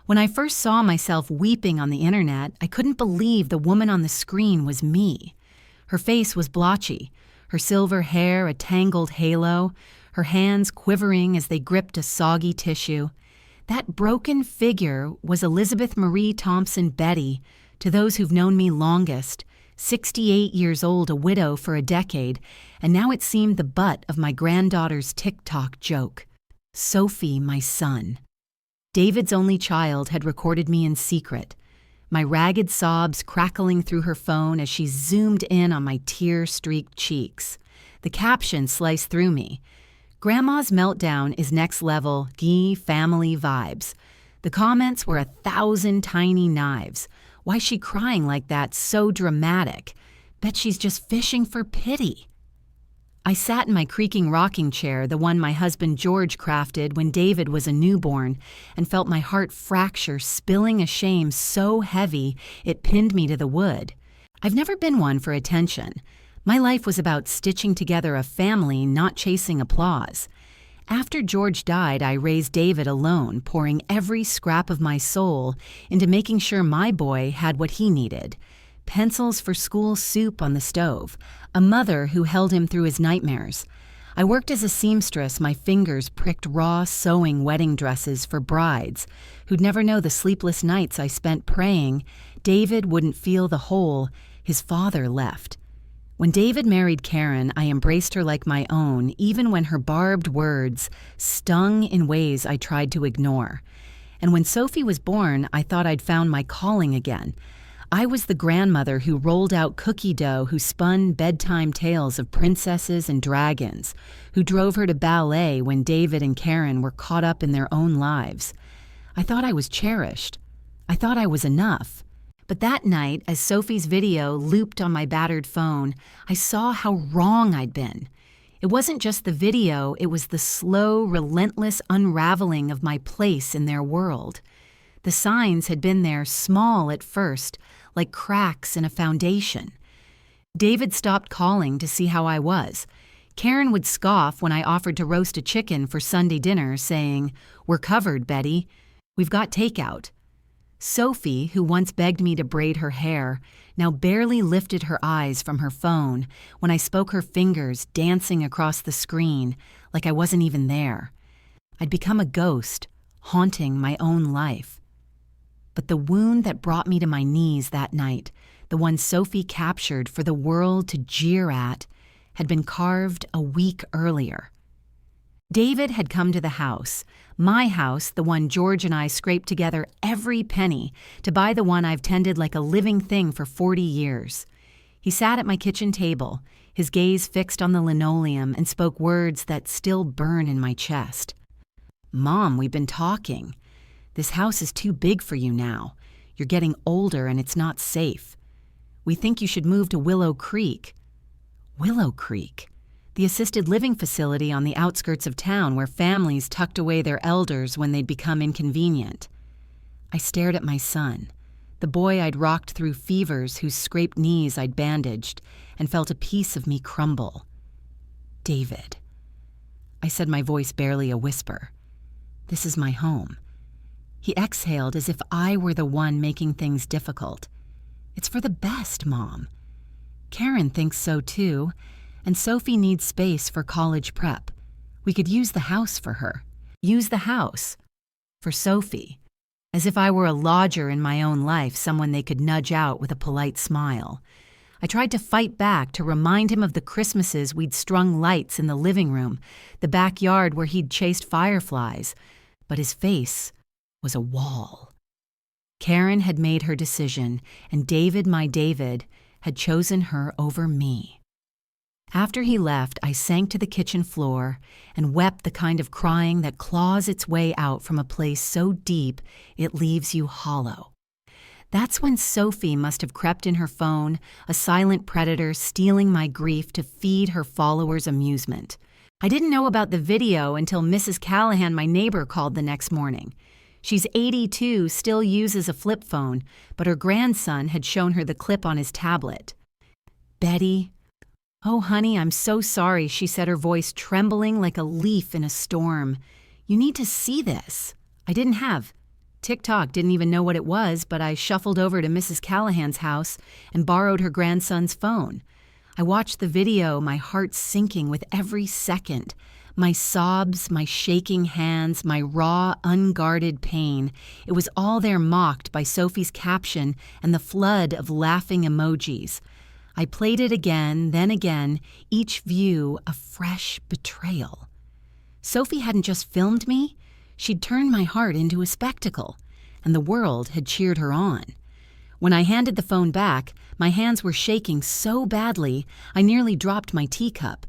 When I first saw myself weeping on the internet, I couldn't believe the woman on the screen was me. Her face was blotchy, her silver hair a tangled halo, her hands quivering as they gripped a soggy tissue. That broken figure was Elizabeth Marie Thompson Betty, to those who've known me longest, 68 years old, a widow for a decade, and now it seemed the butt of my granddaughter's TikTok joke. Sophie, my son. David's only child had recorded me in secret, my ragged sobs crackling through her phone as she zoomed in on my tear-streaked cheeks. The caption sliced through me. Grandma's meltdown is next level, gee family vibes. The comments were 1,000 tiny knives. Why's she crying like that, so dramatic? Bet she's just fishing for pity. I sat in my creaking rocking chair, the one my husband George crafted when David was a newborn, and felt my heart fracture, spilling a shame so heavy it pinned me to the wood. I've never been one for attention. My life was about stitching together a family, not chasing applause. After George died, I raised David alone, pouring every scrap of my soul into making sure my boy had what he needed. Pencils for school soup on the stove, a mother who held him through his nightmares. I worked as a seamstress, my fingers pricked raw sewing wedding dresses for brides who'd never know the sleepless nights I spent praying David wouldn't feel the hole his father left. When David married Karen, I embraced her like my own, even when her barbed words stung in ways I tried to ignore. And when Sophie was born, I thought I'd found my calling again. I was the grandmother who rolled out cookie dough, who spun bedtime tales of princesses and dragons, who drove her to ballet when David and Karen were caught up in their own lives. I thought I was cherished. I thought I was enough. But that night, as Sophie's video looped on my battered phone, I saw how wrong I'd been. It wasn't just the video, it was the slow, relentless unraveling of my place in their world. The signs had been there, small at first, like cracks in a foundation. David stopped calling to see how I was. Karen would scoff when I offered to roast a chicken for Sunday dinner, saying, "We're covered, Betty. We've got takeout." Sophie, who once begged me to braid her hair, now barely lifted her eyes from her phone when I spoke, her fingers dancing across the screen like I wasn't even there. I'd become a ghost, haunting my own life. But the wound that brought me to my knees that night, the one Sophie captured for the world to jeer at, had been carved a week earlier. David had come to the house, my house, the one George and I scraped together every penny to buy, the one I've tended like a living thing for 40 years. He sat at my kitchen table, his gaze fixed on the linoleum, and spoke words that still burn in my chest. "Mom, we've been talking. This house is too big for you now. You're getting older and it's not safe. We think you should move to Willow Creek." Willow Creek? The assisted living facility on the outskirts of town where families tucked away their elders when they'd become inconvenient. I stared at my son, the boy I'd rocked through fevers, whose scraped knees I'd bandaged, and felt a piece of me crumble. "David," I said, my voice barely a whisper. "This is my home." He exhaled as if I were the one making things difficult. "It's for the best, Mom. Karen thinks so too, and Sophie needs space for college prep. We could use the house for her. Use the house for Sophie." As if I were a lodger in my own life, someone they could nudge out with a polite smile. I tried to fight back, to remind him of the Christmases we'd strung lights in the living room, the backyard where he'd chased fireflies, but his face was a wall. Karen had made her decision, and David, my David, had chosen her over me. After he left, I sank to the kitchen floor and wept the kind of crying that claws its way out from a place so deep it leaves you hollow. That's when Sophie must have crept in her phone, a silent predator stealing my grief to feed her followers' amusement. I didn't know about the video until Mrs. Callahan, my neighbor, called the next morning. She's 82, still uses a flip phone, but her grandson had shown her the clip on his tablet. "Betty, oh, honey, I'm so sorry," she said, her voice trembling like a leaf in a storm. "You need to see this. I didn't have TikTok didn't even know what it was, but I shuffled over to Mrs. Callahan's house and borrowed her grandson's phone. I watched the video, my heart sinking with every second. My sobs, my shaking hands, my raw, unguarded pain. It was all there mocked by Sophie's caption and the flood of laughing emojis. I played it again, then again, each view a fresh betrayal. Sophie hadn't just filmed me, she'd turned my heart into a spectacle, and the world had cheered her on. When I handed the phone back, my hands were shaking so badly I nearly dropped my teacup.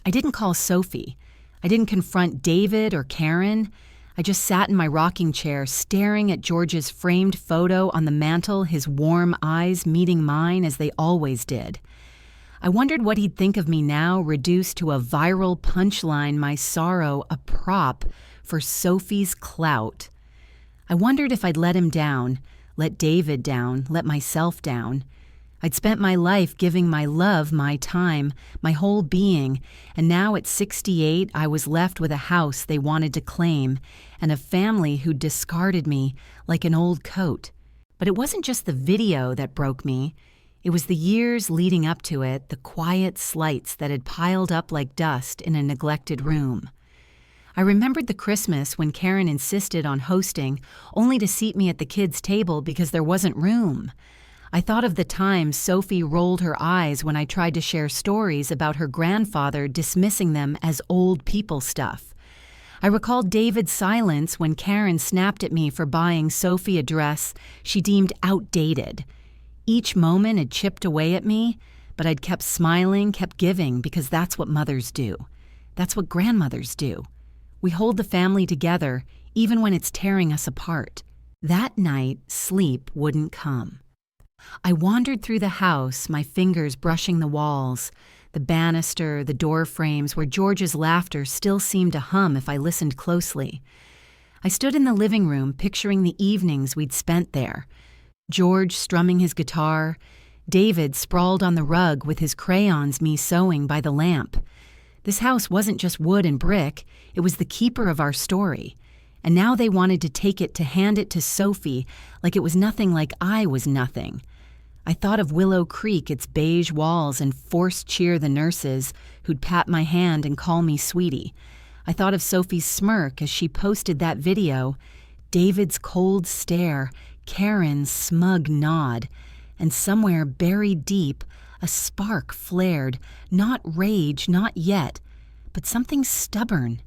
I didn't call Sophie. I didn't confront David or Karen. I just sat in my rocking chair staring at George's framed photo on the mantel, his warm eyes meeting mine as they always did. I wondered what he'd think of me now, reduced to a viral punchline, my sorrow a prop for Sophie's clout. I wondered if I'd let him down, let David down, let myself down. I'd spent my life giving my love, my time, my whole being, and now at 68 I was left with a house they wanted to claim and a family who discarded me like an old coat. But it wasn't just the video that broke me. It was the years leading up to it, the quiet slights that had piled up like dust in a neglected room. I remembered the Christmas when Karen insisted on hosting, only to seat me at the kids' table because there wasn't room. I thought of the times Sophie rolled her eyes when I tried to share stories about her grandfather, dismissing them as old people stuff. I recalled David's silence when Karen snapped at me for buying Sophie a dress she deemed outdated. Each moment had chipped away at me, but I'd kept smiling, kept giving, because that's what mothers do. That's what grandmothers do. We hold the family together, even when it's tearing us apart. That night, sleep wouldn't come. I wandered through the house, my fingers brushing the walls, the banister, the door frames where George's laughter still seemed to hum if I listened closely. I stood in the living room, picturing the evenings we'd spent there. George strumming his guitar, David sprawled on the rug with his crayons, me sewing by the lamp. This house wasn't just wood and brick, it was the keeper of our story. And now they wanted to take it to hand it to Sophie like it was nothing, like I was nothing. I thought of Willow Creek, its beige walls, and forced cheer the nurses who'd pat my hand and call me sweetie. I thought of Sophie's smirk as she posted that video, David's cold stare, Karen's smug nod, and somewhere buried deep, a spark flared, not rage, not yet, but something stubborn,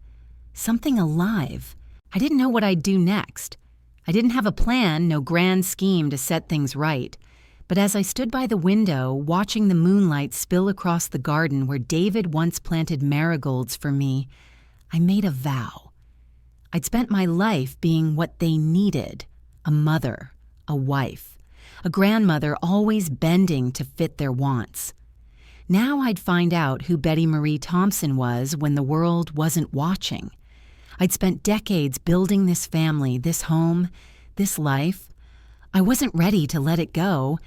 something alive. I didn't know what I'd do next. I didn't have a plan, no grand scheme to set things right. But as I stood by the window, watching the moonlight spill across the garden where David once planted marigolds for me, I made a vow. I'd spent my life being what they needed, a mother, a wife, a grandmother always bending to fit their wants. Now I'd find out who Betty Marie Thompson was when the world wasn't watching. I'd spent decades building this family, this home, this life. I wasn't ready to let it go,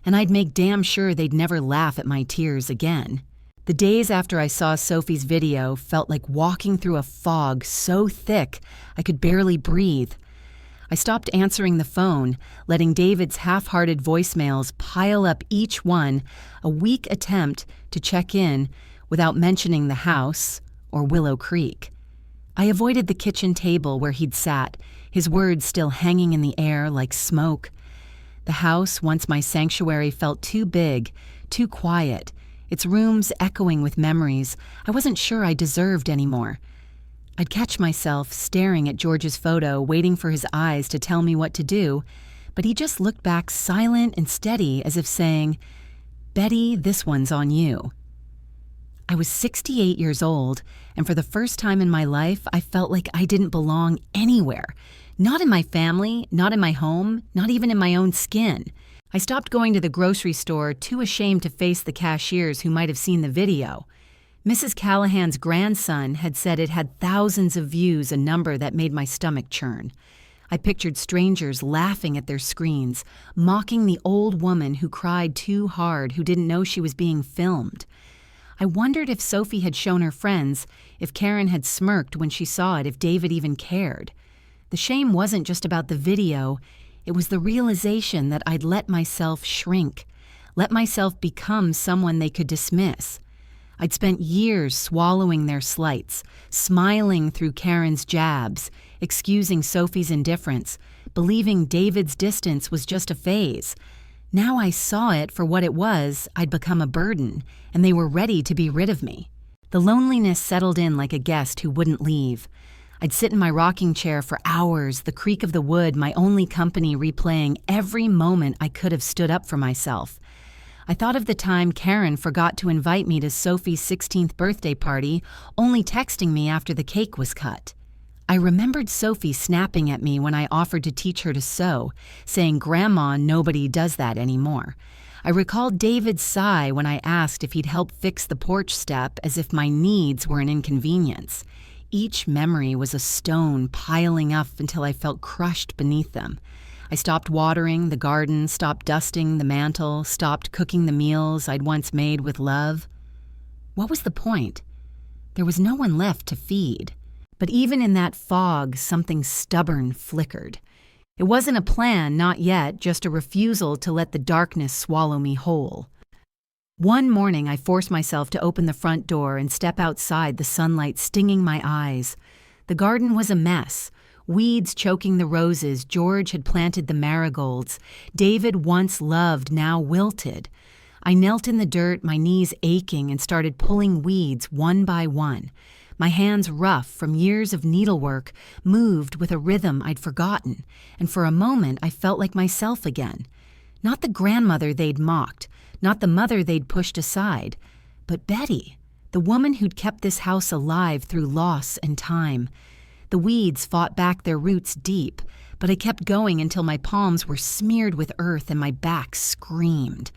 and I'd make damn sure they'd never laugh at my tears again. The days after I saw Sophie's video felt like walking through a fog so thick I could barely breathe. I stopped answering the phone, letting David's half-hearted voicemails pile up, each one a weak attempt to check in without mentioning the house or Willow Creek. I avoided the kitchen table where he'd sat, his words still hanging in the air like smoke. The house, once my sanctuary, felt too big, too quiet, its rooms echoing with memories I wasn't sure I deserved anymore. I'd catch myself staring at George's photo, waiting for his eyes to tell me what to do, but he just looked back silent and steady as if saying, "Betty, this one's on you." I was 68 years old, and for the first time in my life, I felt like I didn't belong anywhere. Not in my family, not in my home, not even in my own skin. I stopped going to the grocery store, too ashamed to face the cashiers who might have seen the video. Mrs. Callahan's grandson had said it had thousands of views, a number that made my stomach churn. I pictured strangers laughing at their screens, mocking the old woman who cried too hard, who didn't know she was being filmed. I wondered if Sophie had shown her friends, if Karen had smirked when she saw it, if David even cared. The shame wasn't just about the video, it was the realization that I'd let myself shrink, let myself become someone they could dismiss. I'd spent years swallowing their slights, smiling through Karen's jabs, excusing Sophie's indifference, believing David's distance was just a phase. Now I saw it for what it was. I'd become a burden, and they were ready to be rid of me. The loneliness settled in like a guest who wouldn't leave. I'd sit in my rocking chair for hours, the creak of the wood my only company, replaying every moment I could have stood up for myself. I thought of the time Karen forgot to invite me to Sophie's 16th birthday party, only texting me after the cake was cut. I remembered Sophie snapping at me when I offered to teach her to sew, saying, "Grandma, nobody does that anymore." I recalled David's sigh when I asked if he'd help fix the porch step, as if my needs were an inconvenience. Each memory was a stone piling up until I felt crushed beneath them. I stopped watering the garden, stopped dusting the mantel, stopped cooking the meals I'd once made with love. What was the point? There was no one left to feed. But even in that fog, something stubborn flickered. It wasn't a plan, not yet, just a refusal to let the darkness swallow me whole. One morning, I forced myself to open the front door and step outside, the sunlight stinging my eyes. The garden was a mess. Weeds choking the roses. George had planted the marigolds. David, once loved, now wilted. I knelt in the dirt, my knees aching, and started pulling weeds one by one. My hands, rough from years of needlework, moved with a rhythm I'd forgotten, and for a moment I felt like myself again. Not the grandmother they'd mocked, not the mother they'd pushed aside, but Betty, the woman who'd kept this house alive through loss and time. The weeds fought back their roots deep, but I kept going until my palms were smeared with earth and my back screamed.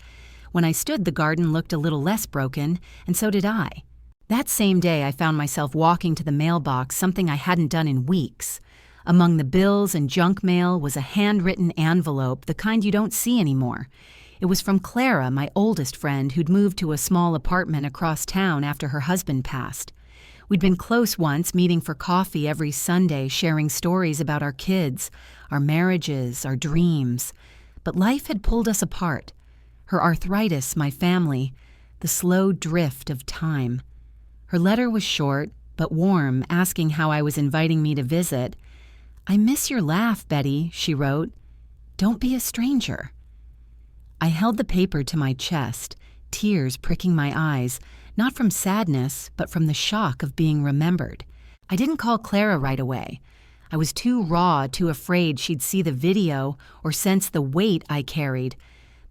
When I stood, the garden looked a little less broken, and so did I. That same day, I found myself walking to the mailbox, something I hadn't done in weeks. Among the bills and junk mail was a handwritten envelope, the kind you don't see anymore. It was from Clara, my oldest friend, who'd moved to a small apartment across town after her husband passed. We'd been close once, meeting for coffee every Sunday, sharing stories about our kids, our marriages, our dreams. But life had pulled us apart. Her arthritis, my family, the slow drift of time. Her letter was short, but warm, asking how I was inviting me to visit. "I miss your laugh, Betty," she wrote. "Don't be a stranger." I held the paper to my chest, tears pricking my eyes, not from sadness, but from the shock of being remembered. I didn't call Clara right away. I was too raw, too afraid she'd see the video or sense the weight I carried.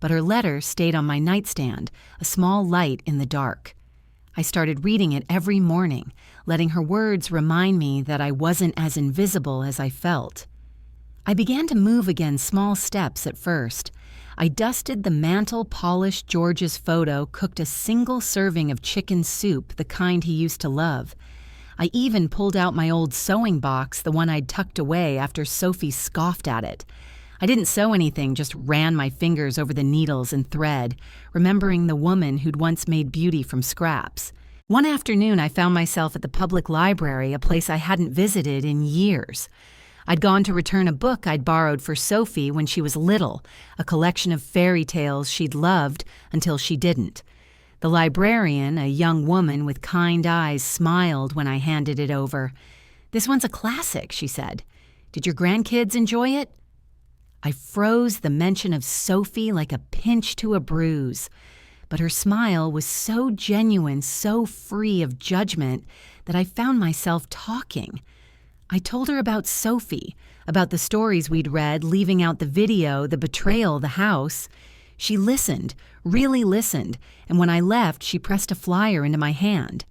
But her letter stayed on my nightstand, a small light in the dark. I started reading it every morning, letting her words remind me that I wasn't as invisible as I felt. I began to move again, small steps at first. I dusted the mantel, polished George's photo, cooked a single serving of chicken soup, the kind he used to love. I even pulled out my old sewing box, the one I'd tucked away after Sophie scoffed at it. I didn't sew anything, just ran my fingers over the needles and thread, remembering the woman who'd once made beauty from scraps. One afternoon, I found myself at the public library, a place I hadn't visited in years. I'd gone to return a book I'd borrowed for Sophie when she was little, a collection of fairy tales she'd loved until she didn't. The librarian, a young woman with kind eyes, smiled when I handed it over. "This one's a classic," she said. "Did your grandkids enjoy it?" I froze, the mention of Sophie like a pinch to a bruise. But her smile was so genuine, so free of judgment, that I found myself talking. I told her about Sophie, about the stories we'd read, leaving out the video, the betrayal, the house. She listened, really listened, and when I left, she pressed a flyer into my hand.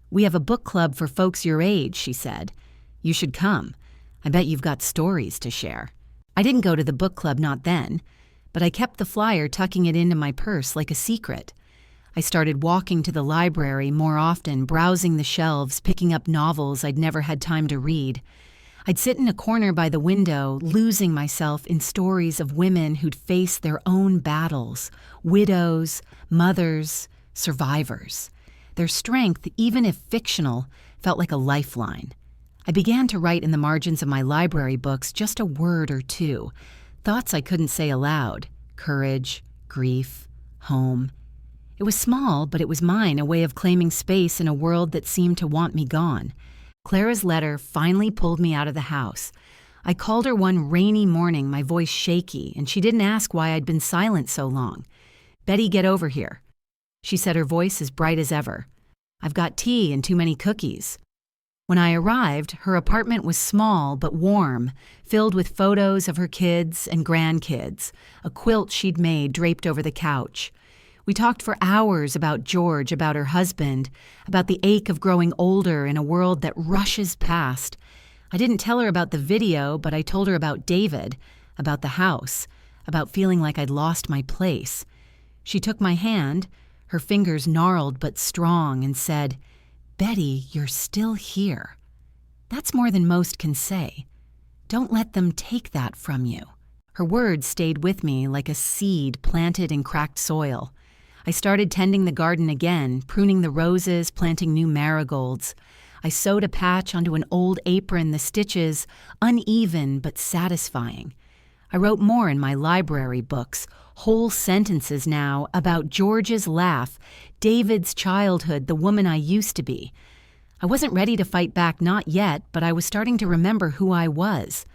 "We have a book club for folks your age," she said. "You should come. I bet you've got stories to share." I didn't go to the book club, not then, but I kept the flyer, tucking it into my purse like a secret. I started walking to the library more often, browsing the shelves, picking up novels I'd never had time to read. I'd sit in a corner by the window, losing myself in stories of women who'd faced their own battles, widows, mothers, survivors. Their strength, even if fictional, felt like a lifeline. I began to write in the margins of my library books just a word or two, thoughts I couldn't say aloud: courage, grief, home. It was small, but it was mine, a way of claiming space in a world that seemed to want me gone. Clara's letter finally pulled me out of the house. I called her one rainy morning, my voice shaky, and she didn't ask why I'd been silent so long. "Betty, get over here." She said, her voice as bright as ever. "I've got tea and too many cookies." When I arrived, her apartment was small but warm, filled with photos of her kids and grandkids, a quilt she'd made draped over the couch. We talked for hours about George, about her husband, about the ache of growing older in a world that rushes past. I didn't tell her about the video, but I told her about David, about the house, about feeling like I'd lost my place. She took my hand, her fingers gnarled but strong, and said, "Betty, you're still here. That's more than most can say. Don't let them take that from you." Her words stayed with me like a seed planted in cracked soil. I started tending the garden again, pruning the roses, planting new marigolds. I sewed a patch onto an old apron, the stitches uneven but satisfying. I wrote more in my library books, whole sentences now about George's laugh, David's childhood, the woman I used to be. I wasn't ready to fight back, not yet, but I was starting to remember who I was.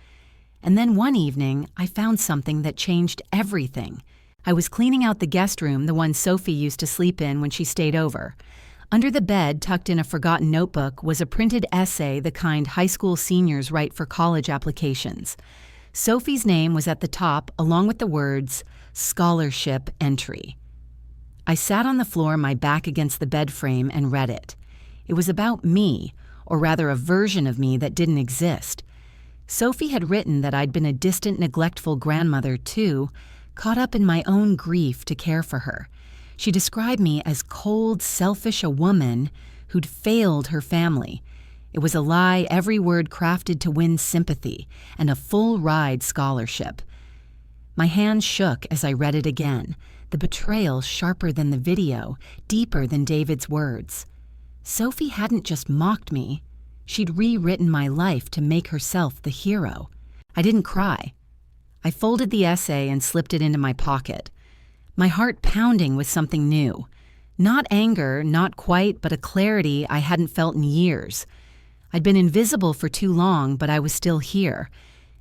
And then one evening, I found something that changed everything. I was cleaning out the guest room, the one Sophie used to sleep in when she stayed over. Under the bed, tucked in a forgotten notebook, was a printed essay, the kind high school seniors write for college applications. Sophie's name was at the top, along with the words, "Scholarship Entry." I sat on the floor, my back against the bed frame, and read it. It was about me, or rather a version of me that didn't exist. Sophie had written that I'd been a distant, neglectful grandmother, too, caught up in my own grief to care for her. She described me as cold, selfish a woman who'd failed her family. It was a lie, every word crafted to win sympathy, and a full-ride scholarship. My hands shook as I read it again, the betrayal sharper than the video, deeper than David's words. Sophie hadn't just mocked me. She'd rewritten my life to make herself the hero. I didn't cry. I folded the essay and slipped it into my pocket, my heart pounding with something new. Not anger, not quite, but a clarity I hadn't felt in years. I'd been invisible for too long, but I was still here,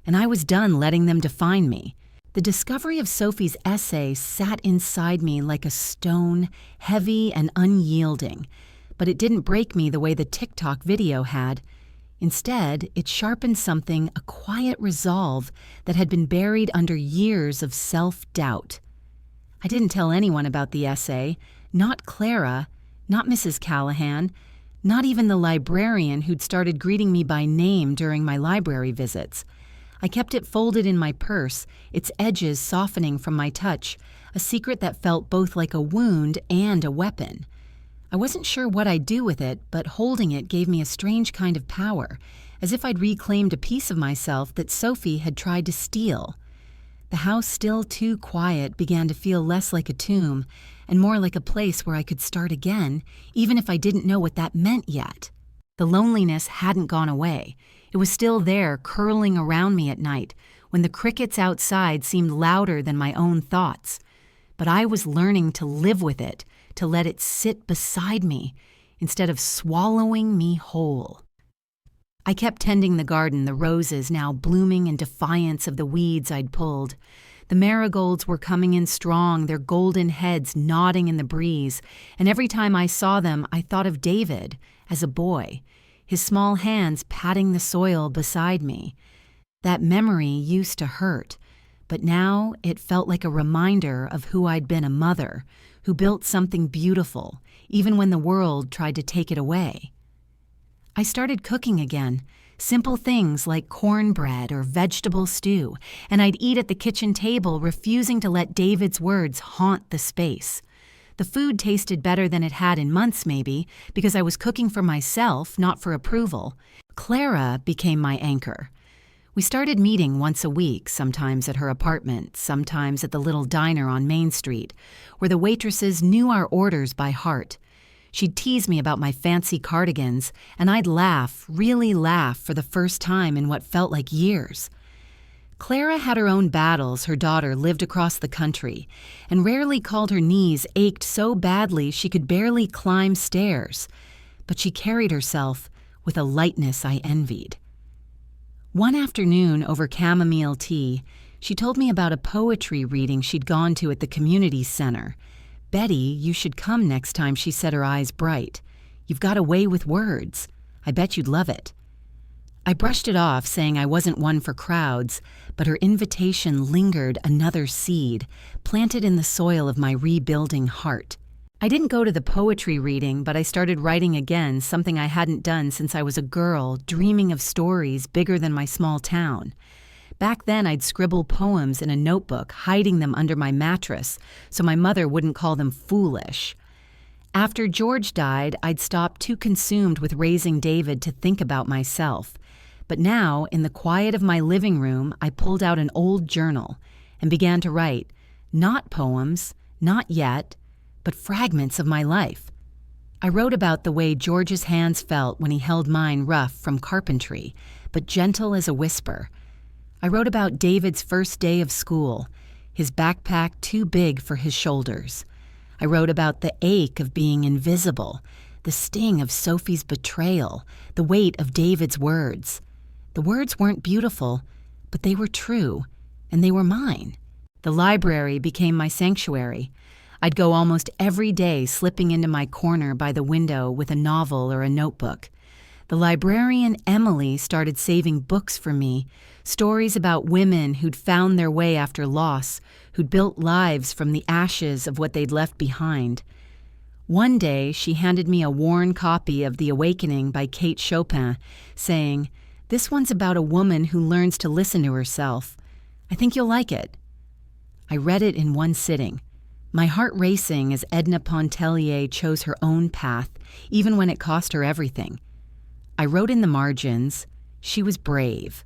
and I was done letting them define me. The discovery of Sophie's essay sat inside me like a stone, heavy and unyielding, but it didn't break me the way the TikTok video had. Instead, it sharpened something, a quiet resolve that had been buried under years of self-doubt. I didn't tell anyone about the essay, not Clara, not Mrs. Callahan, not even the librarian who'd started greeting me by name during my library visits. I kept it folded in my purse, its edges softening from my touch, a secret that felt both like a wound and a weapon. I wasn't sure what I'd do with it, but holding it gave me a strange kind of power, as if I'd reclaimed a piece of myself that Sophie had tried to steal. The house, still too quiet, began to feel less like a tomb and more like a place where I could start again, even if I didn't know what that meant yet. The loneliness hadn't gone away. It was still there, curling around me at night, when the crickets outside seemed louder than my own thoughts. But I was learning to live with it, to let it sit beside me, instead of swallowing me whole. I kept tending the garden, the roses now blooming in defiance of the weeds I'd pulled. The marigolds were coming in strong, their golden heads nodding in the breeze, and every time I saw them, I thought of David as a boy, his small hands patting the soil beside me. That memory used to hurt, but now it felt like a reminder of who I'd been, a mother who built something beautiful, even when the world tried to take it away. I started cooking again, simple things like cornbread or vegetable stew, and I'd eat at the kitchen table, refusing to let David's words haunt the space. The food tasted better than it had in months, maybe, because I was cooking for myself, not for approval. Clara became my anchor. We started meeting once a week, sometimes at her apartment, sometimes at the little diner on Main Street, where the waitresses knew our orders by heart. She'd tease me about my fancy cardigans, and I'd laugh, really laugh, for the first time in what felt like years. Clara had her own battles. Her daughter lived across the country, and rarely called her knees ached so badly she could barely climb stairs. But she carried herself with a lightness I envied. One afternoon over chamomile tea, she told me about a poetry reading she'd gone to at the community center. "Betty, you should come next time," she said, her eyes bright. "You've got a way with words. I bet you'd love it." I brushed it off, saying I wasn't one for crowds, but her invitation lingered, another seed, planted in the soil of my rebuilding heart. I didn't go to the poetry reading, but I started writing again, something I hadn't done since I was a girl, dreaming of stories bigger than my small town. Back then, I'd scribble poems in a notebook, hiding them under my mattress so my mother wouldn't call them foolish. After George died, I'd stopped too consumed with raising David to think about myself. But now, in the quiet of my living room, I pulled out an old journal and began to write, not poems, not yet, but fragments of my life. I wrote about the way George's hands felt when he held mine, rough from carpentry, but gentle as a whisper. I wrote about David's first day of school, his backpack too big for his shoulders. I wrote about the ache of being invisible, the sting of Sophie's betrayal, the weight of David's words. The words weren't beautiful, but they were true, and they were mine. The library became my sanctuary. I'd go almost every day, slipping into my corner by the window with a novel or a notebook. The librarian Emily started saving books for me, stories about women who'd found their way after loss, who'd built lives from the ashes of what they'd left behind. One day, she handed me a worn copy of The Awakening by Kate Chopin, saying, "This one's about a woman who learns to listen to herself. I think you'll like it." I read it in one sitting, my heart racing as Edna Pontellier chose her own path, even when it cost her everything. I wrote in the margins, "She was brave."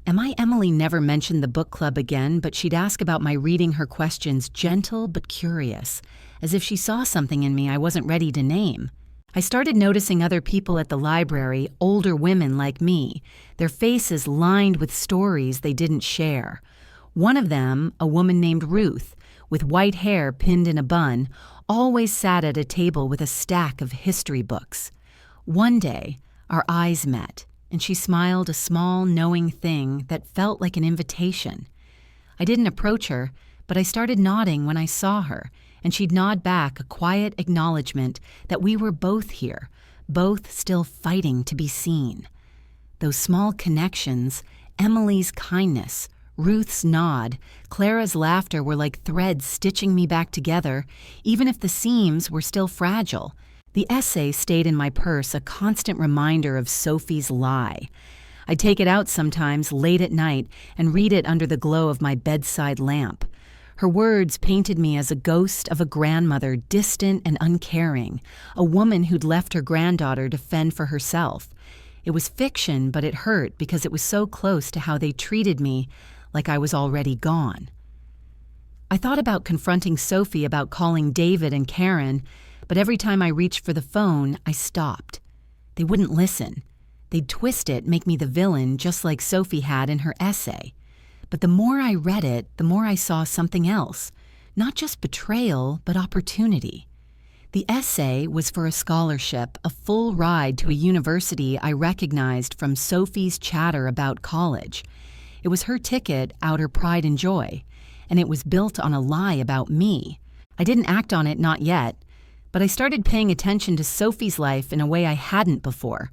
Emily never mentioned the book club again, but she'd ask about my reading her questions, gentle but curious, as if she saw something in me I wasn't ready to name. I started noticing other people at the library, older women like me, their faces lined with stories they didn't share. One of them, a woman named Ruth, with white hair pinned in a bun, always sat at a table with a stack of history books. One day, our eyes met, and she smiled a small, knowing thing that felt like an invitation. I didn't approach her, but I started nodding when I saw her, and she'd nod back, a quiet acknowledgement that we were both here, both still fighting to be seen. Those small connections, Emily's kindness, Ruth's nod, Clara's laughter were like threads stitching me back together, even if the seams were still fragile. The essay stayed in my purse, a constant reminder of Sophie's lie. I'd take it out sometimes late at night and read it under the glow of my bedside lamp. Her words painted me as a ghost of a grandmother, distant and uncaring, a woman who'd left her granddaughter to fend for herself. It was fiction, but it hurt because it was so close to how they treated me, like I was already gone. I thought about confronting Sophie about calling David and Karen, but every time I reached for the phone, I stopped. They wouldn't listen. They'd twist it, make me the villain, just like Sophie had in her essay. But the more I read it, the more I saw something else. Not just betrayal, but opportunity. The essay was for a scholarship, a full ride to a university I recognized from Sophie's chatter about college. It was her ticket out her pride and joy, and it was built on a lie about me. I didn't act on it, not yet, but I started paying attention to Sophie's life in a way I hadn't before.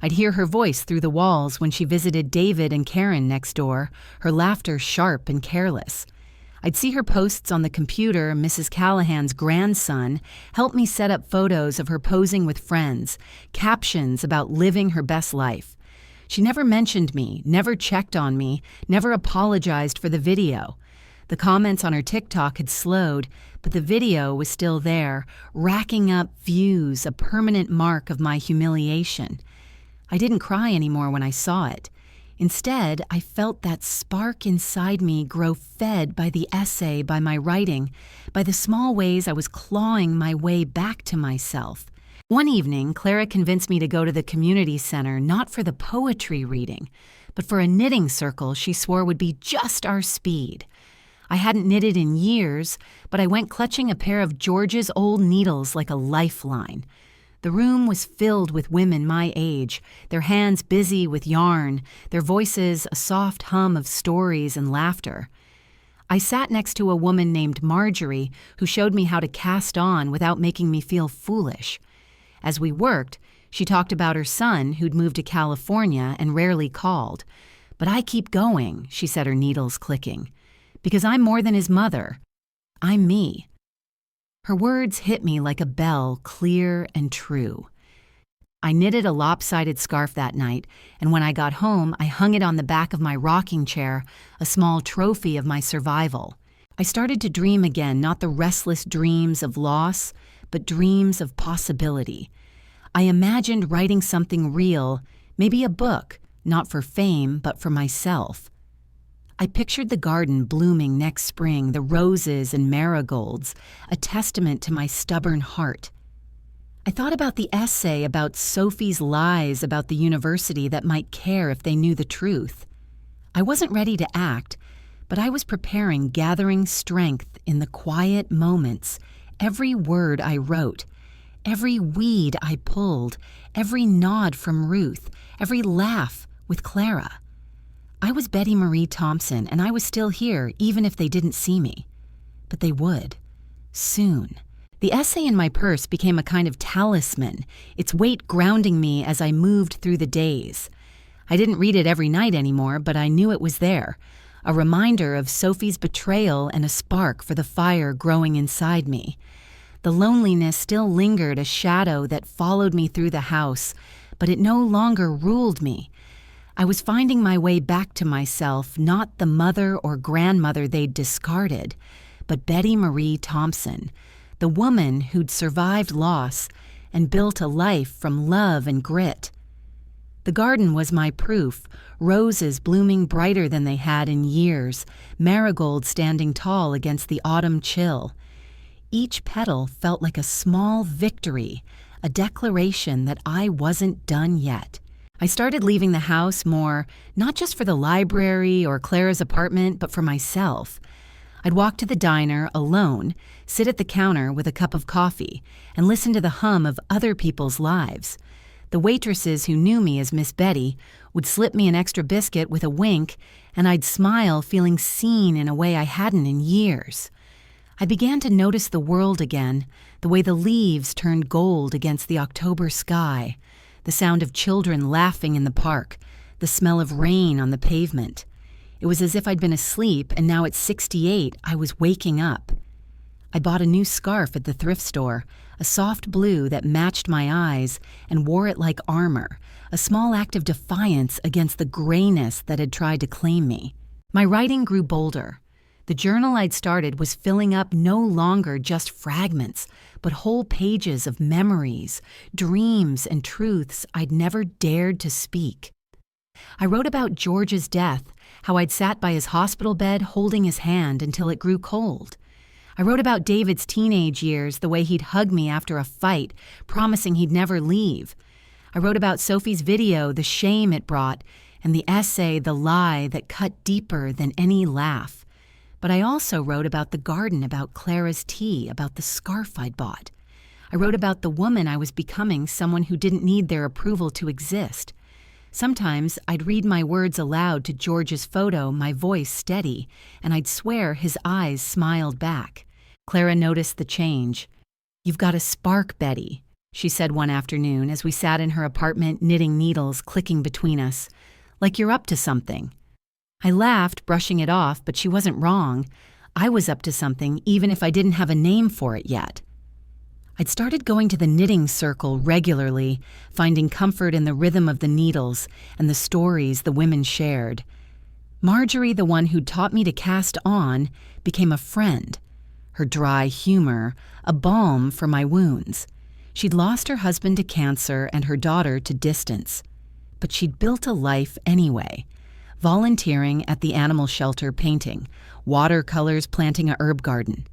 I'd hear her voice through the walls when she visited David and Karen next door, her laughter sharp and careless. I'd see her posts on the computer. Mrs. Callahan's grandson helped me set up photos of her posing with friends, captions about living her best life. She never mentioned me, never checked on me, never apologized for the video. The comments on her TikTok had slowed, but the video was still there, racking up views, a permanent mark of my humiliation. I didn't cry anymore when I saw it. Instead, I felt that spark inside me grow, fed by the essay, by my writing, by the small ways I was clawing my way back to myself. One evening, Clara convinced me to go to the community center not for the poetry reading, but for a knitting circle she swore would be just our speed. I hadn't knitted in years, but I went clutching a pair of George's old needles like a lifeline. The room was filled with women my age, their hands busy with yarn, their voices a soft hum of stories and laughter. I sat next to a woman named Marjorie who showed me how to cast on without making me feel foolish. As we worked, she talked about her son who'd moved to California and rarely called. "But I keep going," she said, her needles clicking, "because I'm more than his mother. I'm me." Her words hit me like a bell, clear and true. I knitted a lopsided scarf that night, and when I got home, I hung it on the back of my rocking chair, a small trophy of my survival. I started to dream again, not the restless dreams of loss, but dreams of possibility. I imagined writing something real, maybe a book, not for fame, but for myself. I pictured the garden blooming next spring, the roses and marigolds, a testament to my stubborn heart. I thought about the essay about Sophie's lies about the university that might care if they knew the truth. I wasn't ready to act, but I was preparing, gathering strength in the quiet moments, every word I wrote, every weed I pulled, every nod from Ruth, every laugh with Clara. I was Betty Marie Thompson, and I was still here, even if they didn't see me. But they would. Soon. The essay in my purse became a kind of talisman, its weight grounding me as I moved through the days. I didn't read it every night anymore, but I knew it was there, a reminder of Sophie's betrayal and a spark for the fire growing inside me. The loneliness still lingered, a shadow that followed me through the house, but it no longer ruled me. I was finding my way back to myself, not the mother or grandmother they'd discarded, but Betty Marie Thompson, the woman who'd survived loss and built a life from love and grit. The garden was my proof, roses blooming brighter than they had in years, marigolds standing tall against the autumn chill. Each petal felt like a small victory, a declaration that I wasn't done yet. I started leaving the house more, not just for the library or Clara's apartment, but for myself. I'd walk to the diner alone, sit at the counter with a cup of coffee, and listen to the hum of other people's lives. The waitresses who knew me as Miss Betty would slip me an extra biscuit with a wink, and I'd smile, feeling seen in a way I hadn't in years. I began to notice the world again, the way the leaves turned gold against the October sky, the sound of children laughing in the park, the smell of rain on the pavement. It was as if I'd been asleep, and now at 68, I was waking up. I bought a new scarf at the thrift store, a soft blue that matched my eyes, and wore it like armor, a small act of defiance against the grayness that had tried to claim me. My writing grew bolder. The journal I'd started was filling up no longer just fragments, but whole pages of memories, dreams, and truths I'd never dared to speak. I wrote about George's death, how I'd sat by his hospital bed holding his hand until it grew cold. I wrote about David's teenage years, the way he'd hug me after a fight, promising he'd never leave. I wrote about Sophie's video, the shame it brought, and the essay, the lie that cut deeper than any laugh. But I also wrote about the garden, about Clara's tea, about the scarf I'd bought. I wrote about the woman I was becoming, someone who didn't need their approval to exist. Sometimes I'd read my words aloud to George's photo, my voice steady, and I'd swear his eyes smiled back. Clara noticed the change. "You've got a spark, Betty," she said one afternoon as we sat in her apartment knitting needles clicking between us. "Like you're up to something." I laughed, brushing it off, but she wasn't wrong. I was up to something, even if I didn't have a name for it yet. I'd started going to the knitting circle regularly, finding comfort in the rhythm of the needles and the stories the women shared. Marjorie, the one who'd taught me to cast on, became a friend. Her dry humor, a balm for my wounds. She'd lost her husband to cancer and her daughter to distance. But she'd built a life anyway. Volunteering at the animal shelter painting, watercolors planting a herb garden.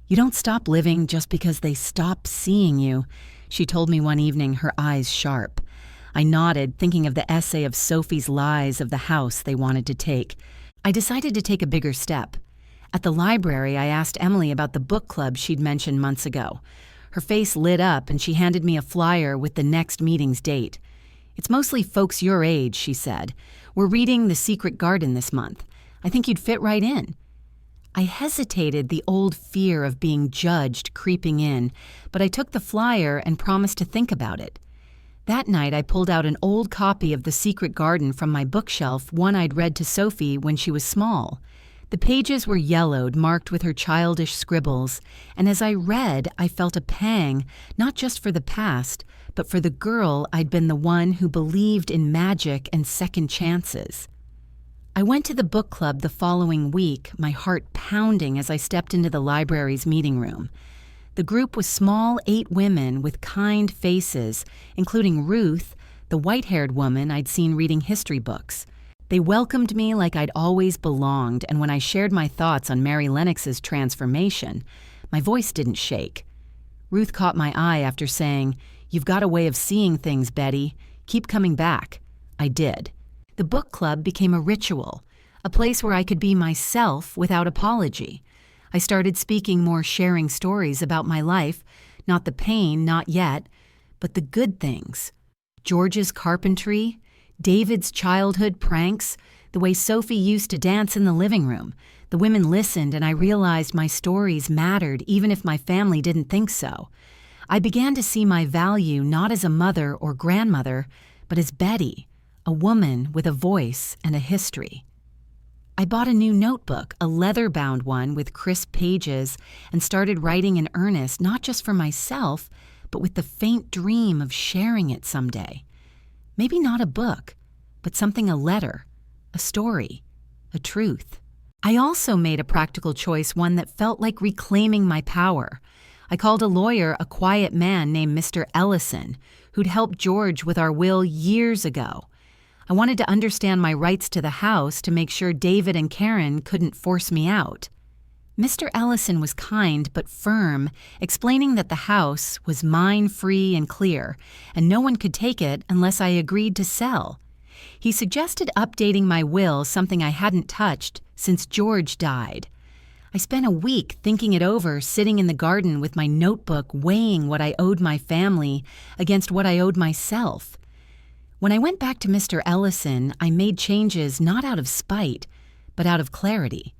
You don't stop living just because they stop seeing you, she told me one evening, her eyes sharp. I nodded, thinking of the essay of Sophie's lies of the house they wanted to take. I decided to take a bigger step. At the library, I asked Emily about the book club she'd mentioned months ago. Her face lit up and she handed me a flyer with the next meeting's date. "It's mostly folks your age," she said. "We're reading The Secret Garden this month. I think you'd fit right in." I hesitated, the old fear of being judged creeping in, but I took the flyer and promised to think about it. That night, I pulled out an old copy of The Secret Garden from my bookshelf, one I'd read to Sophie when she was small. The pages were yellowed, marked with her childish scribbles, and as I read, I felt a pang, not just for the past, but for the girl I'd been the one who believed in magic and second chances. I went to the book club the following week, my heart pounding as I stepped into the library's meeting room. The group was small 8 women with kind faces, including Ruth, the white-haired woman I'd seen reading history books. They welcomed me like I'd always belonged, and when I shared my thoughts on Mary Lennox's transformation, my voice didn't shake. Ruth caught my eye after saying, "You've got a way of seeing things, Betty. Keep coming back." I did. The book club became a ritual, a place where I could be myself without apology. I started speaking more, sharing stories about my life, not the pain, not yet, but the good things. George's carpentry, David's childhood pranks, the way Sophie used to dance in the living room. The women listened, and I realized my stories mattered even if my family didn't think so. I began to see my value not as a mother or grandmother, but as Betty, a woman with a voice and a history. I bought a new notebook, a leather-bound one with crisp pages, and started writing in earnest, not just for myself, but with the faint dream of sharing it someday. Maybe not a book, but something, a letter, a story, a truth. I also made a practical choice, one that felt like reclaiming my power. I called a lawyer, a quiet man named Mr. Ellison, who'd helped George with our will years ago. I wanted to understand my rights to the house to make sure David and Karen couldn't force me out. Mr. Ellison was kind but firm, explaining that the house was mine free and clear, and no one could take it unless I agreed to sell. He suggested updating my will, something I hadn't touched since George died. I spent a week thinking it over, sitting in the garden with my notebook, weighing what I owed my family against what I owed myself. When I went back to Mr. Ellison, I made changes not out of spite, but out of clarity.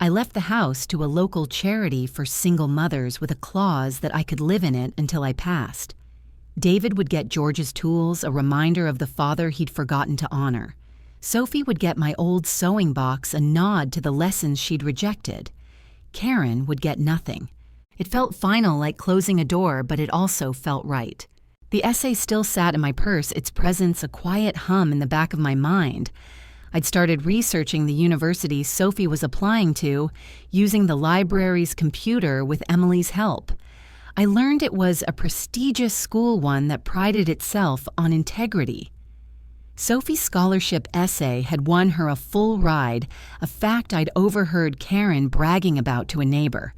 I left the house to a local charity for single mothers with a clause that I could live in it until I passed. David would get George's tools, a reminder of the father he'd forgotten to honor. Sophie would get my old sewing box, a nod to the lessons she'd rejected. Karen would get nothing. It felt final, like closing a door, but it also felt right. The essay still sat in my purse, its presence a quiet hum in the back of my mind. I'd started researching the university Sophie was applying to, using the library's computer with Emily's help. I learned it was a prestigious school, one that prided itself on integrity. Sophie's scholarship essay had won her a full ride, a fact I'd overheard Karen bragging about to a neighbor.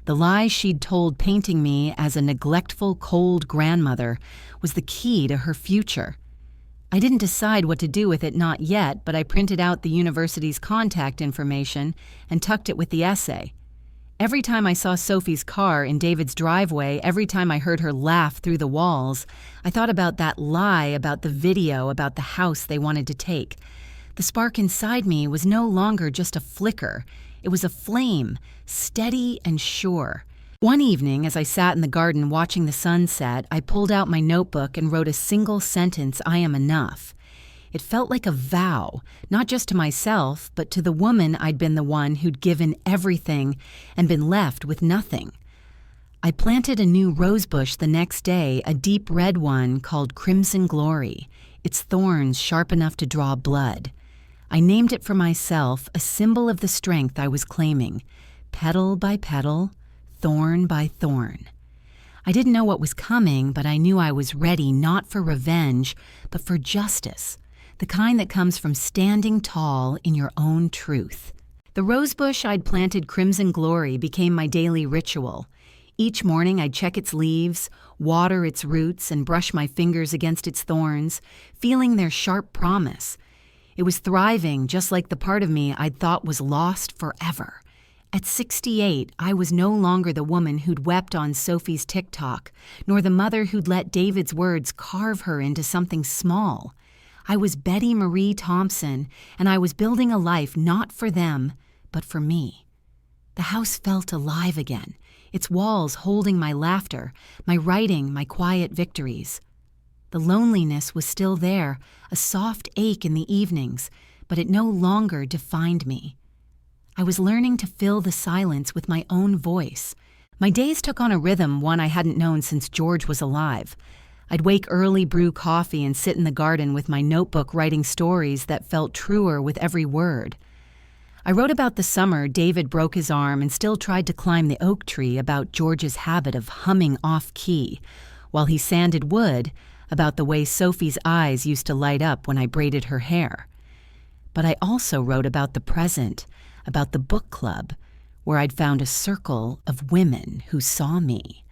The lie she'd told, painting me as a neglectful, cold grandmother, was the key to her future. I didn't decide what to do with it, not yet, but I printed out the university's contact information and tucked it with the essay. Every time I saw Sophie's car in David's driveway, every time I heard her laugh through the walls, I thought about that lie, about the video, about the house they wanted to take. The spark inside me was no longer just a flicker. It was a flame, steady and sure. One evening, as I sat in the garden watching the sunset, I pulled out my notebook and wrote a single sentence, "I am enough." It felt like a vow, not just to myself, but to the woman I'd been the one who'd given everything and been left with nothing. I planted a new rosebush the next day, a deep red one called Crimson Glory, its thorns sharp enough to draw blood. I named it for myself, a symbol of the strength I was claiming, petal by petal, thorn by thorn. I didn't know what was coming, but I knew I was ready, not for revenge, but for justice, the kind that comes from standing tall in your own truth. The rosebush I'd planted, Crimson Glory, became my daily ritual. Each morning I'd check its leaves, water its roots, and brush my fingers against its thorns, feeling their sharp promise. It was thriving, just like the part of me I'd thought was lost forever. At 68, I was no longer the woman who'd wept on Sophie's TikTok, nor the mother who'd let David's words carve her into something small. I was Betty Marie Thompson, and I was building a life not for them, but for me. The house felt alive again, its walls holding my laughter, my writing, my quiet victories. The loneliness was still there, a soft ache in the evenings, but it no longer defined me. I was learning to fill the silence with my own voice. My days took on a rhythm one I hadn't known since George was alive. I'd wake early, brew coffee, and sit in the garden with my notebook writing stories that felt truer with every word. I wrote about the summer David broke his arm and still tried to climb the oak tree, about George's habit of humming off-key, while he sanded wood, about the way Sophie's eyes used to light up when I braided her hair. But I also wrote about the present, about the book club, where I'd found a circle of women who saw me,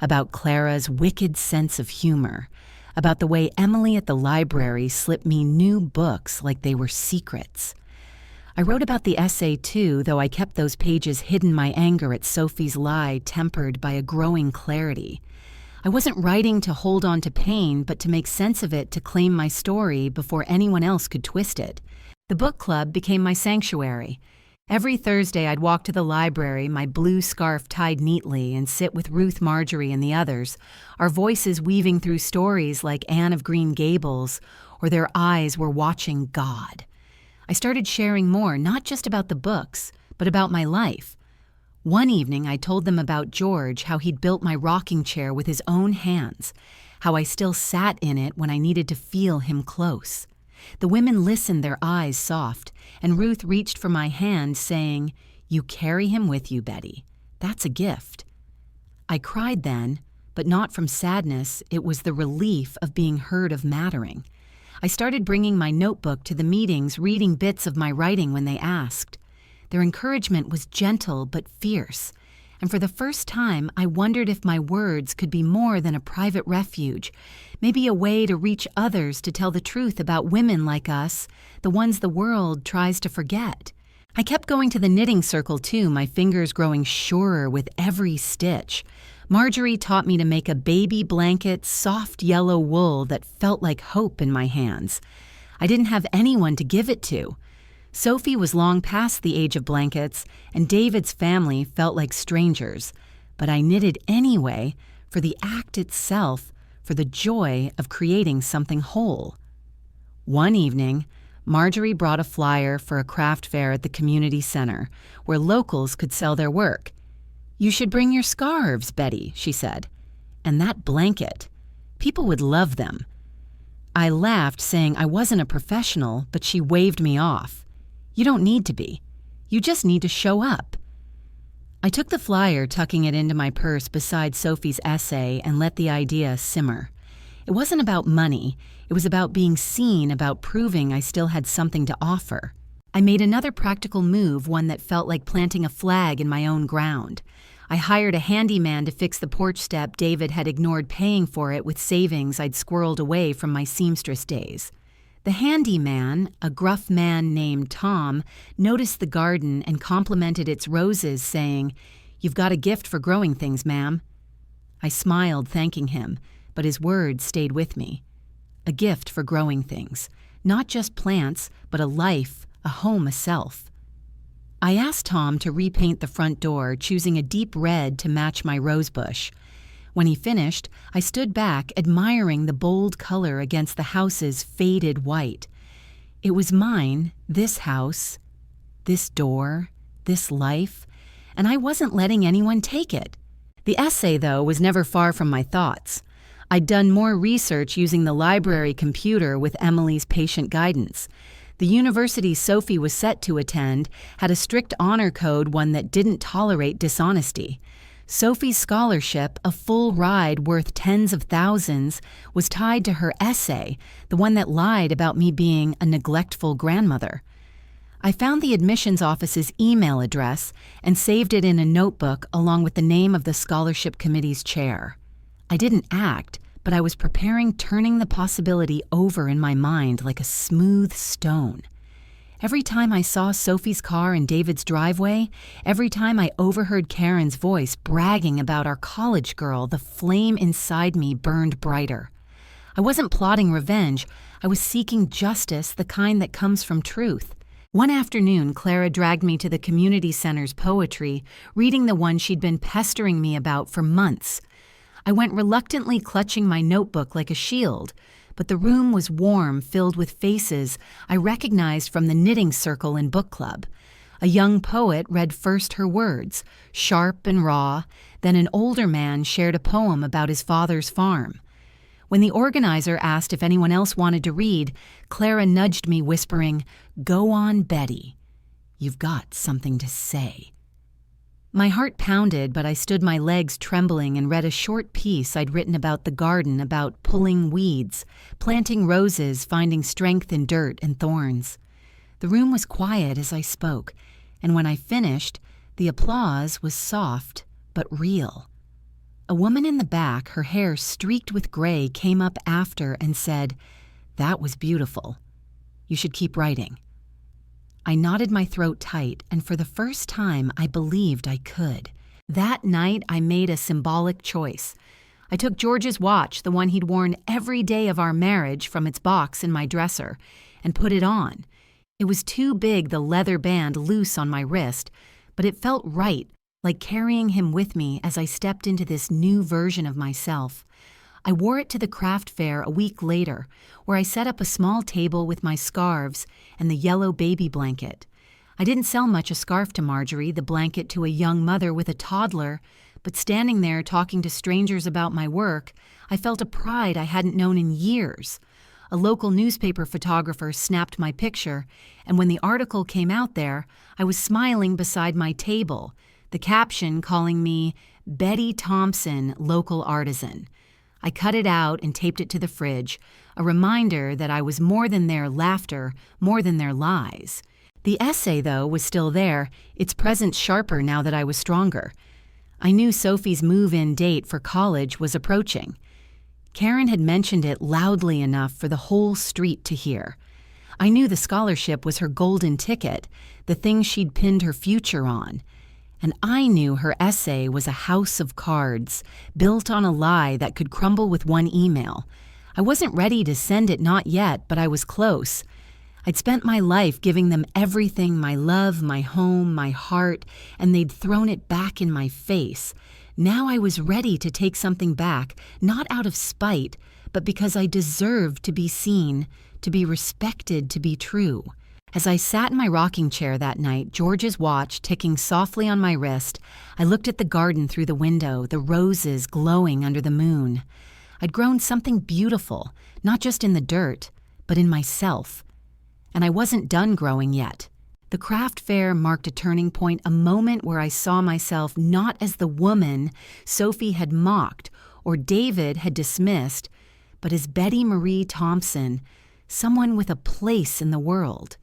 about Clara's wicked sense of humor, about the way Emily at the library slipped me new books like they were secrets. I wrote about the essay too, though I kept those pages hidden, my anger at Sophie's lie tempered by a growing clarity. I wasn't writing to hold on to pain, but to make sense of it, to claim my story before anyone else could twist it. The book club became my sanctuary. Every Thursday I'd walk to the library, my blue scarf tied neatly, and sit with Ruth, Marjorie, and the others, our voices weaving through stories like Anne of Green Gables, or Their Eyes Were Watching God. I started sharing more, not just about the books, but about my life. One evening I told them about George, how he'd built my rocking chair with his own hands, how I still sat in it when I needed to feel him close. The women listened, their eyes soft, and Ruth reached for my hand, saying, "You carry him with you, Betty. That's a gift." I cried then, but not from sadness. It was the relief of being heard, of mattering. I started bringing my notebook to the meetings, reading bits of my writing when they asked. Their encouragement was gentle but fierce, and for the first time I wondered if my words could be more than a private refuge, maybe a way to reach others, to tell the truth about women like us, the ones the world tries to forget. I kept going to the knitting circle too, my fingers growing surer with every stitch. Marjorie taught me to make a baby blanket, soft yellow wool that felt like hope in my hands. I didn't have anyone to give it to. Sophie was long past the age of blankets, and David's family felt like strangers. But I knitted anyway, for the act itself, for the joy of creating something whole. One evening, Marjorie brought a flyer for a craft fair at the community center, where locals could sell their work. "You should bring your scarves, Betty," she said. "And that blanket. People would love them." I laughed, saying I wasn't a professional, but she waved me off. "You don't need to be. You just need to show up." I took the flyer, tucking it into my purse beside Sophie's essay, and let the idea simmer. It wasn't about money. It was about being seen, about proving I still had something to offer. I made another practical move, one that felt like planting a flag in my own ground. I hired a handyman to fix the porch step David had ignored paying for it with savings I'd squirreled away from my seamstress days. The handyman, a gruff man named Tom, noticed the garden and complimented its roses, saying, "You've got a gift for growing things, ma'am." I smiled, thanking him, but his words stayed with me. A gift for growing things. Not just plants, but a life, a home, a self. I asked Tom to repaint the front door, choosing a deep red to match my rosebush. When he finished, I stood back, admiring the bold color against the house's faded white. It was mine, this house, this door, this life, and I wasn't letting anyone take it. The essay, though, was never far from my thoughts. I'd done more research using the library computer with Emily's patient guidance. The university Sophie was set to attend had a strict honor code, one that didn't tolerate dishonesty. Sophie's scholarship, a full ride worth tens of thousands, was tied to her essay, the one that lied about me being a neglectful grandmother. I found the admissions office's email address and saved it in a notebook along with the name of the scholarship committee's chair. I didn't act, but I was preparing, turning the possibility over in my mind like a smooth stone. Every time I saw Sophie's car in David's driveway, every time I overheard Karen's voice bragging about our college girl, the flame inside me burned brighter. I wasn't plotting revenge, I was seeking justice, the kind that comes from truth. One afternoon, Clara dragged me to the community center's poetry, reading the one she'd been pestering me about for months. I went reluctantly, clutching my notebook like a shield, but the room was warm, filled with faces I recognized from the knitting circle in book club. A young poet read first her words, sharp and raw, then an older man shared a poem about his father's farm. When the organizer asked if anyone else wanted to read, Clara nudged me, whispering, "Go on, Betty. You've got something to say." My heart pounded, but I stood my legs trembling and read a short piece I'd written about the garden, about pulling weeds, planting roses, finding strength in dirt and thorns. The room was quiet as I spoke, and when I finished, the applause was soft but real. A woman in the back, her hair streaked with gray, came up after and said, "That was beautiful. You should keep writing." I knotted my throat tight, and for the first time, I believed I could. That night, I made a symbolic choice. I took George's watch, the one he'd worn every day of our marriage, from its box in my dresser, and put it on. It was too big, the leather band loose on my wrist, but it felt right, like carrying him with me as I stepped into this new version of myself. I wore it to the craft fair a week later, where I set up a small table with my scarves and the yellow baby blanket. I didn't sell much a scarf to Marjorie, the blanket to a young mother with a toddler, but standing there talking to strangers about my work, I felt a pride I hadn't known in years. A local newspaper photographer snapped my picture, and when the article came out there, I was smiling beside my table, the caption calling me Betty Thompson, local artisan. I cut it out and taped it to the fridge, a reminder that I was more than their laughter, more than their lies. The essay, though, was still there, its presence sharper now that I was stronger. I knew Sophie's move-in date for college was approaching. Karen had mentioned it loudly enough for the whole street to hear. I knew the scholarship was her golden ticket, the thing she'd pinned her future on. And I knew her essay was a house of cards, built on a lie that could crumble with one email. I wasn't ready to send it, not yet, but I was close. I'd spent my life giving them everything, my love, my home, my heart, and they'd thrown it back in my face. Now I was ready to take something back, not out of spite, but because I deserved to be seen, to be respected, to be true. As I sat in my rocking chair that night, George's watch ticking softly on my wrist, I looked at the garden through the window, the roses glowing under the moon. I'd grown something beautiful, not just in the dirt, but in myself. And I wasn't done growing yet. The craft fair marked a turning point, a moment where I saw myself not as the woman Sophie had mocked or David had dismissed, but as Betty Marie Thompson, someone with a place in the world.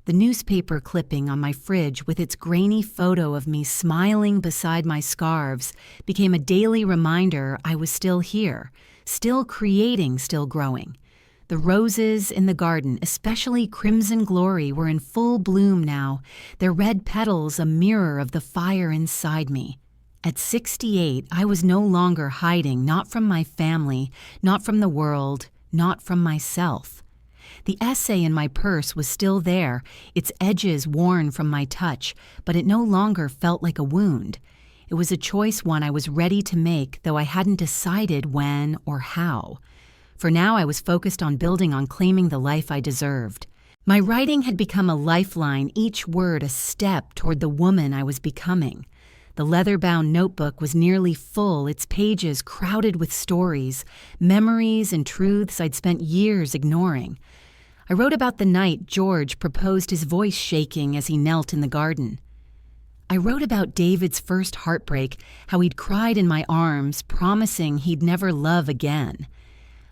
The newspaper clipping on my fridge with its grainy photo of me smiling beside my scarves became a daily reminder I was still here, still creating, still growing. The roses in the garden, especially Crimson Glory, were in full bloom now, their red petals a mirror of the fire inside me. At 68, I was no longer hiding, not from my family, not from the world, not from myself. The essay in my purse was still there, its edges worn from my touch, but it no longer felt like a wound. It was a choice one I was ready to make, though I hadn't decided when or how. For now I was focused on building on claiming the life I deserved. My writing had become a lifeline, each word a step toward the woman I was becoming. The leather-bound notebook was nearly full, its pages crowded with stories, memories and truths I'd spent years ignoring. I wrote about the night George proposed, his voice shaking as he knelt in the garden. I wrote about David's first heartbreak, how he'd cried in my arms, promising he'd never love again.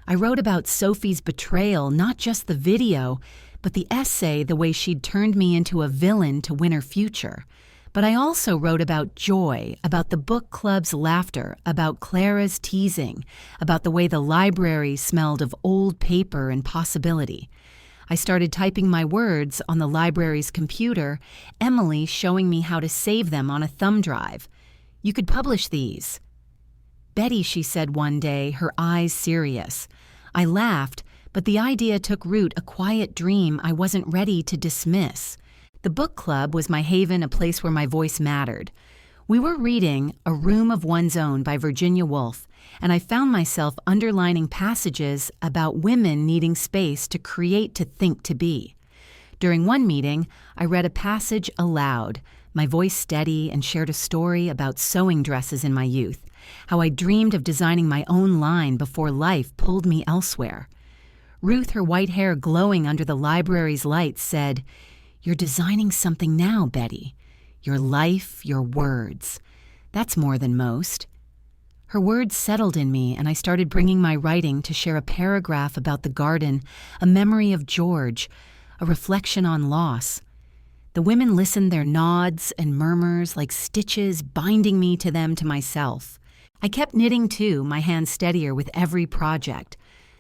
I wrote about Sophie's betrayal, not just the video, but the essay the way she'd turned me into a villain to win her future. But I also wrote about joy, about the book club's laughter, about Clara's teasing, about the way the library smelled of old paper and possibility. I started typing my words on the library's computer, Emily showing me how to save them on a thumb drive. "You could publish these." "Betty," she said one day, her eyes serious. I laughed, but the idea took root, a quiet dream I wasn't ready to dismiss. The book club was my haven, a place where my voice mattered. We were reading A Room of One's Own by Virginia Woolf, and I found myself underlining passages about women needing space to create, to think, to be. During one meeting, I read a passage aloud, my voice steady, and shared a story about sewing dresses in my youth, how I dreamed of designing my own line before life pulled me elsewhere. Ruth, her white hair glowing under the library's lights, said, "You're designing something now, Betty. Your life, your words. That's more than most." Her words settled in me, and I started bringing my writing to share a paragraph about the garden, a memory of George, a reflection on loss. The women listened, their nods and murmurs like stitches binding me to them, to myself. I kept knitting too, my hands steadier with every project.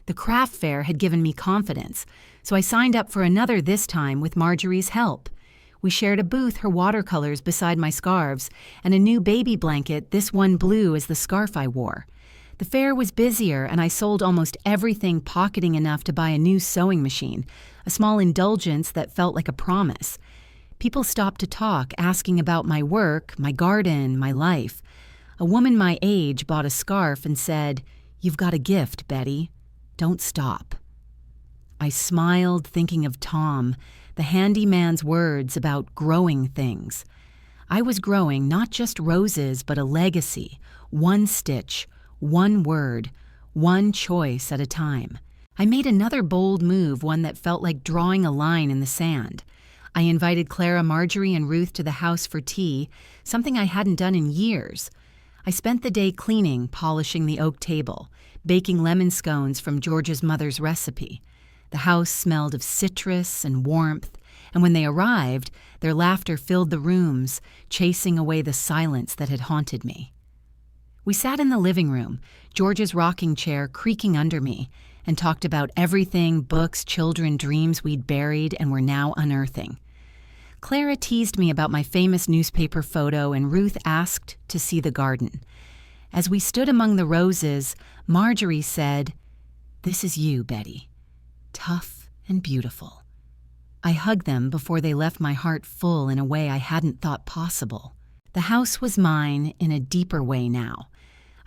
The craft fair had given me confidence, so I signed up for another this time with Marjorie's help. We shared a booth, her watercolors beside my scarves, and a new baby blanket, this one blue as the scarf I wore. The fair was busier, and I sold almost everything, pocketing enough to buy a new sewing machine, a small indulgence that felt like a promise. People stopped to talk, asking about my work, my garden, my life. A woman my age bought a scarf and said, "You've got a gift, Betty. Don't stop." I smiled, thinking of Tom, the handyman's words about growing things. I was growing not just roses, but a legacy, one stitch, one word, one choice at a time. I made another bold move, one that felt like drawing a line in the sand. I invited Clara, Marjorie, and Ruth to the house for tea, something I hadn't done in years. I spent the day cleaning, polishing the oak table, baking lemon scones from George's mother's recipe. The house smelled of citrus and warmth, and when they arrived, their laughter filled the rooms, chasing away the silence that had haunted me. We sat in the living room, George's rocking chair creaking under me, and talked about everything, books, children, dreams we'd buried and were now unearthing. Clara teased me about my famous newspaper photo, and Ruth asked to see the garden. As we stood among the roses, Marjorie said, "This is you, Betty. Tough and beautiful." I hugged them before they left my heart full in a way I hadn't thought possible. The house was mine in a deeper way now.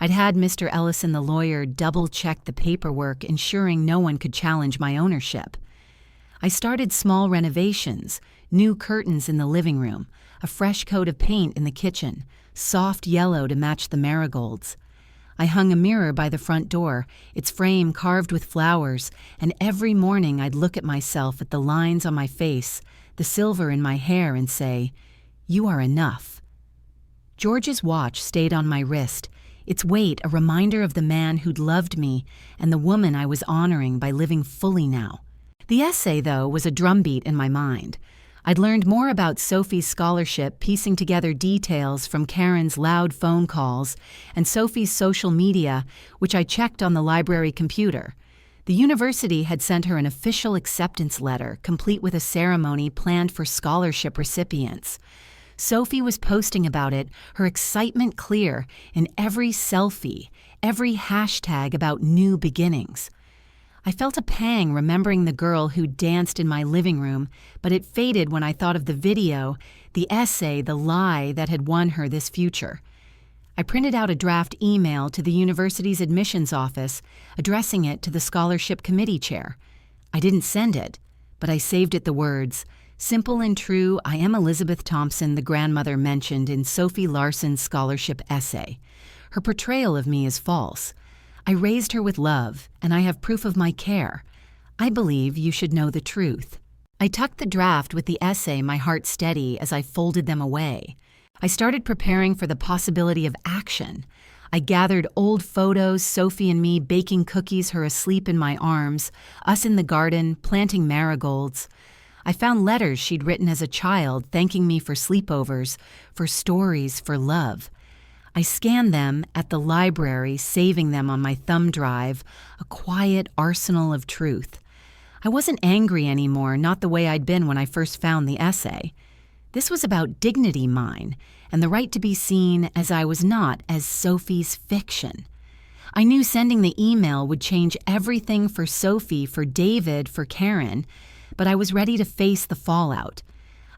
I'd had Mr. Ellison, the lawyer, double-check the paperwork, ensuring no one could challenge my ownership. I started small renovations, new curtains in the living room, a fresh coat of paint in the kitchen, soft yellow to match the marigolds. I hung a mirror by the front door, its frame carved with flowers, and every morning I'd look at myself, at the lines on my face, the silver in my hair, and say, "You are enough." George's watch stayed on my wrist, its weight a reminder of the man who'd loved me and the woman I was honoring by living fully now. The essay, though, was a drumbeat in my mind. I'd learned more about Sophie's scholarship, piecing together details from Karen's loud phone calls and Sophie's social media, which I checked on the library computer. The university had sent her an official acceptance letter, complete with a ceremony planned for scholarship recipients. Sophie was posting about it, her excitement clear in every selfie, every hashtag about new beginnings. I felt a pang remembering the girl who danced in my living room, but it faded when I thought of the video, the essay, the lie that had won her this future. I printed out a draft email to the university's admissions office, addressing it to the scholarship committee chair. I didn't send it, but I saved it the words, "Simple and true, I am Elizabeth Thompson, the grandmother mentioned in Sophie Larson's scholarship essay. Her portrayal of me is false. I raised her with love, and I have proof of my care. I believe you should know the truth." I tucked the draft with the essay, my heart steady, as I folded them away. I started preparing for the possibility of action. I gathered old photos, Sophie and me baking cookies, her asleep in my arms, us in the garden, planting marigolds. I found letters she'd written as a child, thanking me for sleepovers, for stories, for love. I scanned them at the library, saving them on my thumb drive, a quiet arsenal of truth. I wasn't angry anymore, not the way I'd been when I first found the essay. This was about dignity mine, and the right to be seen as I was not, as Sophie's fiction. I knew sending the email would change everything for Sophie, for David, for Karen, but I was ready to face the fallout.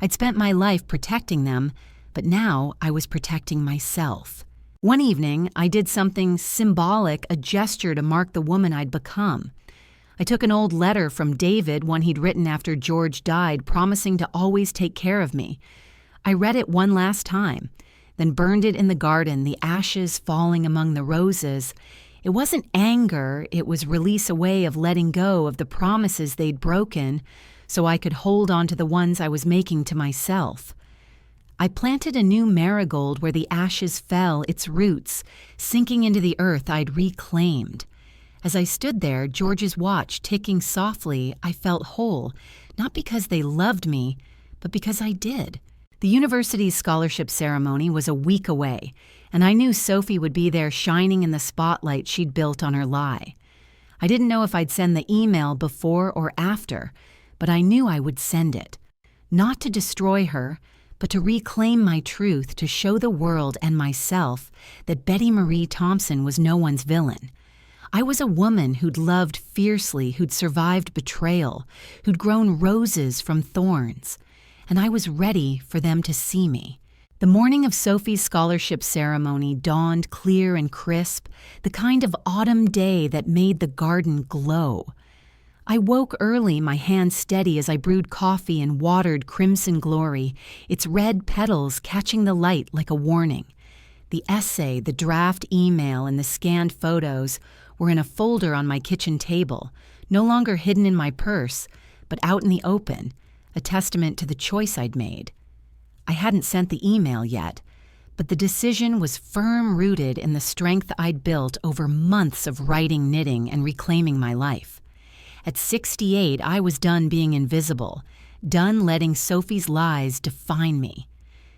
I'd spent my life protecting them, but now I was protecting myself. One evening, I did something symbolic, a gesture to mark the woman I'd become. I took an old letter from David, one he'd written after George died, promising to always take care of me. I read it one last time, then burned it in the garden, the ashes falling among the roses. It wasn't anger, it was release away of letting go of the promises they'd broken, so I could hold on to the ones I was making to myself. I planted a new marigold where the ashes fell, its roots, sinking into the earth I'd reclaimed. As I stood there, George's watch ticking softly, I felt whole, not because they loved me, but because I did. The university's scholarship ceremony was a week away, and I knew Sophie would be there shining in the spotlight she'd built on her lie. I didn't know if I'd send the email before or after, but I knew I would send it. Not to destroy her, but to reclaim my truth, to show the world and myself that Betty Marie Thompson was no one's villain. I was a woman who'd loved fiercely, who'd survived betrayal, who'd grown roses from thorns, and I was ready for them to see me. The morning of Sophie's scholarship ceremony dawned clear and crisp, the kind of autumn day that made the garden glow. I woke early, my hands steady as I brewed coffee and watered Crimson Glory, its red petals catching the light like a warning. The essay, the draft email, and the scanned photos were in a folder on my kitchen table, no longer hidden in my purse, but out in the open, a testament to the choice I'd made. I hadn't sent the email yet, but the decision was firm-rooted in the strength I'd built over months of writing, knitting, and reclaiming my life. At 68, I was done being invisible, done letting Sophie's lies define me.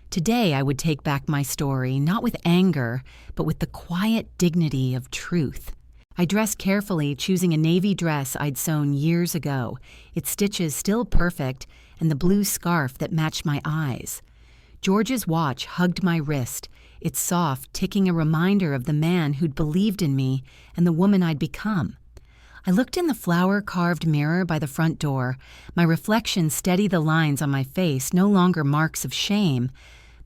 Today, I would take back my story, not with anger, but with the quiet dignity of truth. I dressed carefully, choosing a navy dress I'd sewn years ago, its stitches still perfect, and the blue scarf that matched my eyes. George's watch hugged my wrist, its soft, ticking a reminder of the man who'd believed in me and the woman I'd become. I looked in the flower-carved mirror by the front door, my reflection steadied the lines on my face, no longer marks of shame,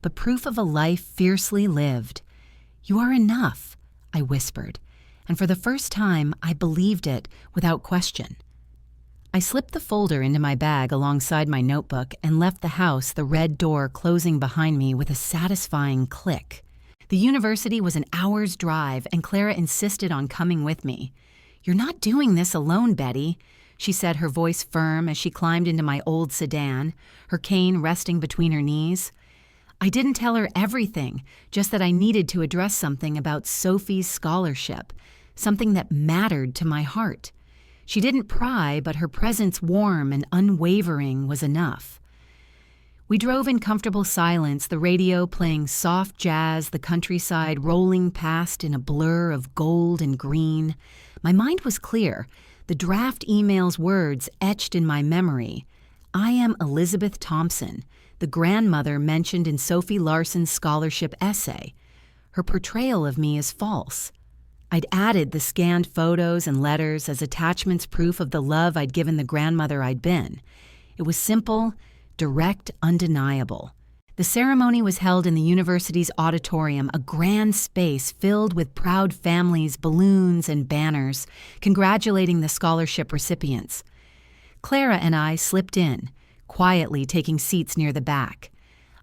but proof of a life fiercely lived. "You are enough," I whispered, and for the first time I believed it without question. I slipped the folder into my bag alongside my notebook and left the house, the red door closing behind me with a satisfying click. The university was an hour's drive, and Clara insisted on coming with me. "You're not doing this alone, Betty," she said, her voice firm as she climbed into my old sedan, her cane resting between her knees. I didn't tell her everything, just that I needed to address something about Sophie's scholarship, something that mattered to my heart. She didn't pry, but her presence, warm and unwavering, was enough. We drove in comfortable silence, the radio playing soft jazz, the countryside rolling past in a blur of gold and green. My mind was clear, the draft email's words etched in my memory. I am Elizabeth Thompson, the grandmother mentioned in Sophie Larson's scholarship essay. Her portrayal of me is false. I'd added the scanned photos and letters as attachments, proof of the love I'd given the grandmother I'd been. It was simple, direct, undeniable. The ceremony was held in the university's auditorium, a grand space filled with proud families, balloons, and banners, congratulating the scholarship recipients. Clara and I slipped in, quietly taking seats near the back.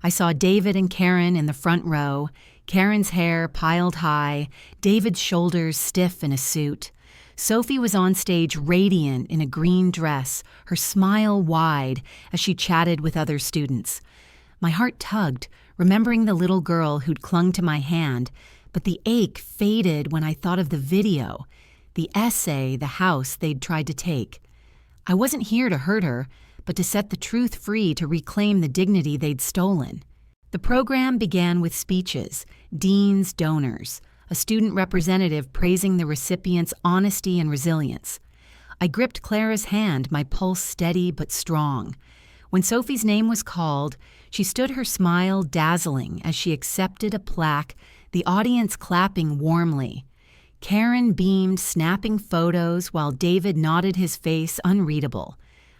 I saw David and Karen in the front row, Karen's hair piled high, David's shoulders stiff in a suit. Sophie was on stage radiant in a green dress, her smile wide as she chatted with other students. My heart tugged, remembering the little girl who'd clung to my hand, But the ache faded when I thought of the video, the essay, the house they'd tried to take. I wasn't here to hurt her, but to set the truth free to reclaim the dignity they'd stolen. The program began with speeches, deans, donors, a student representative praising the recipient's honesty and resilience. I gripped Clara's hand, my pulse steady but strong. When Sophie's name was called, she stood her smile dazzling as she accepted a plaque, the audience clapping warmly. Karen beamed, snapping photos, while David nodded, his face unreadable.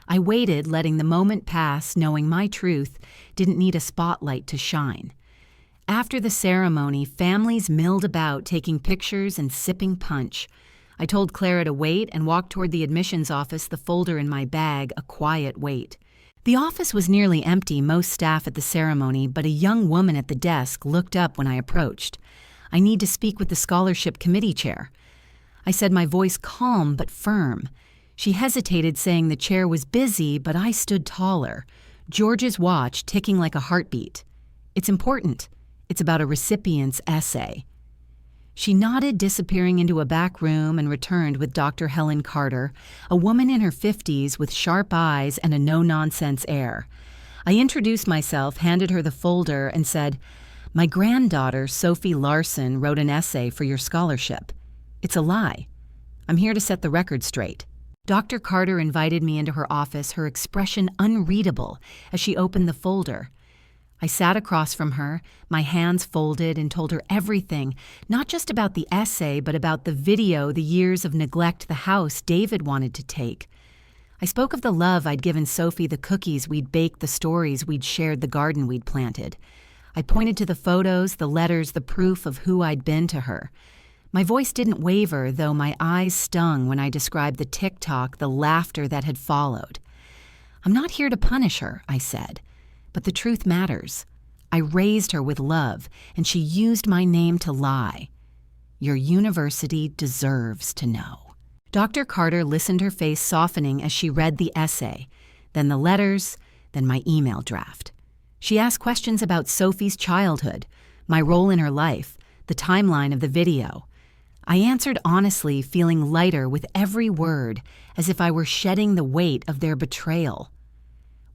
I waited, letting the moment pass, knowing my truth didn't need a spotlight to shine. After the ceremony, families milled about, taking pictures and sipping punch. I told Clara to wait and walked toward the admissions office, the folder in my bag, a quiet wait. The office was nearly empty, most staff at the ceremony, but a young woman at the desk looked up when I approached. "I need to speak with the scholarship committee chair." I said, my voice calm but firm. She hesitated, saying the chair was busy, but I stood taller, George's watch ticking like a heartbeat. "It's important. It's about a recipient's essay." She nodded, disappearing into a back room, and returned with Dr. Helen Carter, a woman in her 50s with sharp eyes and a no-nonsense air. I introduced myself, handed her the folder, and said, "My granddaughter, Sophie Larson, wrote an essay for your scholarship. It's a lie. I'm here to set the record straight." Dr. Carter invited me into her office, her expression unreadable as she opened the folder. I sat across from her, my hands folded, and told her everything, not just about the essay, but about the video, the years of neglect, the house David wanted to take. I spoke of the love I'd given Sophie, the cookies we'd baked, the stories we'd shared, the garden we'd planted. I pointed to the photos, the letters, the proof of who I'd been to her. My voice didn't waver, though my eyes stung when I described the tick-tock, the laughter that had followed. "I'm not here to punish her," I said. "But the truth matters. I raised her with love, and she used my name to lie. Your university deserves to know." Dr. Carter listened, her face softening as she read the essay, then the letters, then my email draft. She asked questions about Sophie's childhood, my role in her life, the timeline of the video. I answered honestly, feeling lighter with every word, as if I were shedding the weight of their betrayal.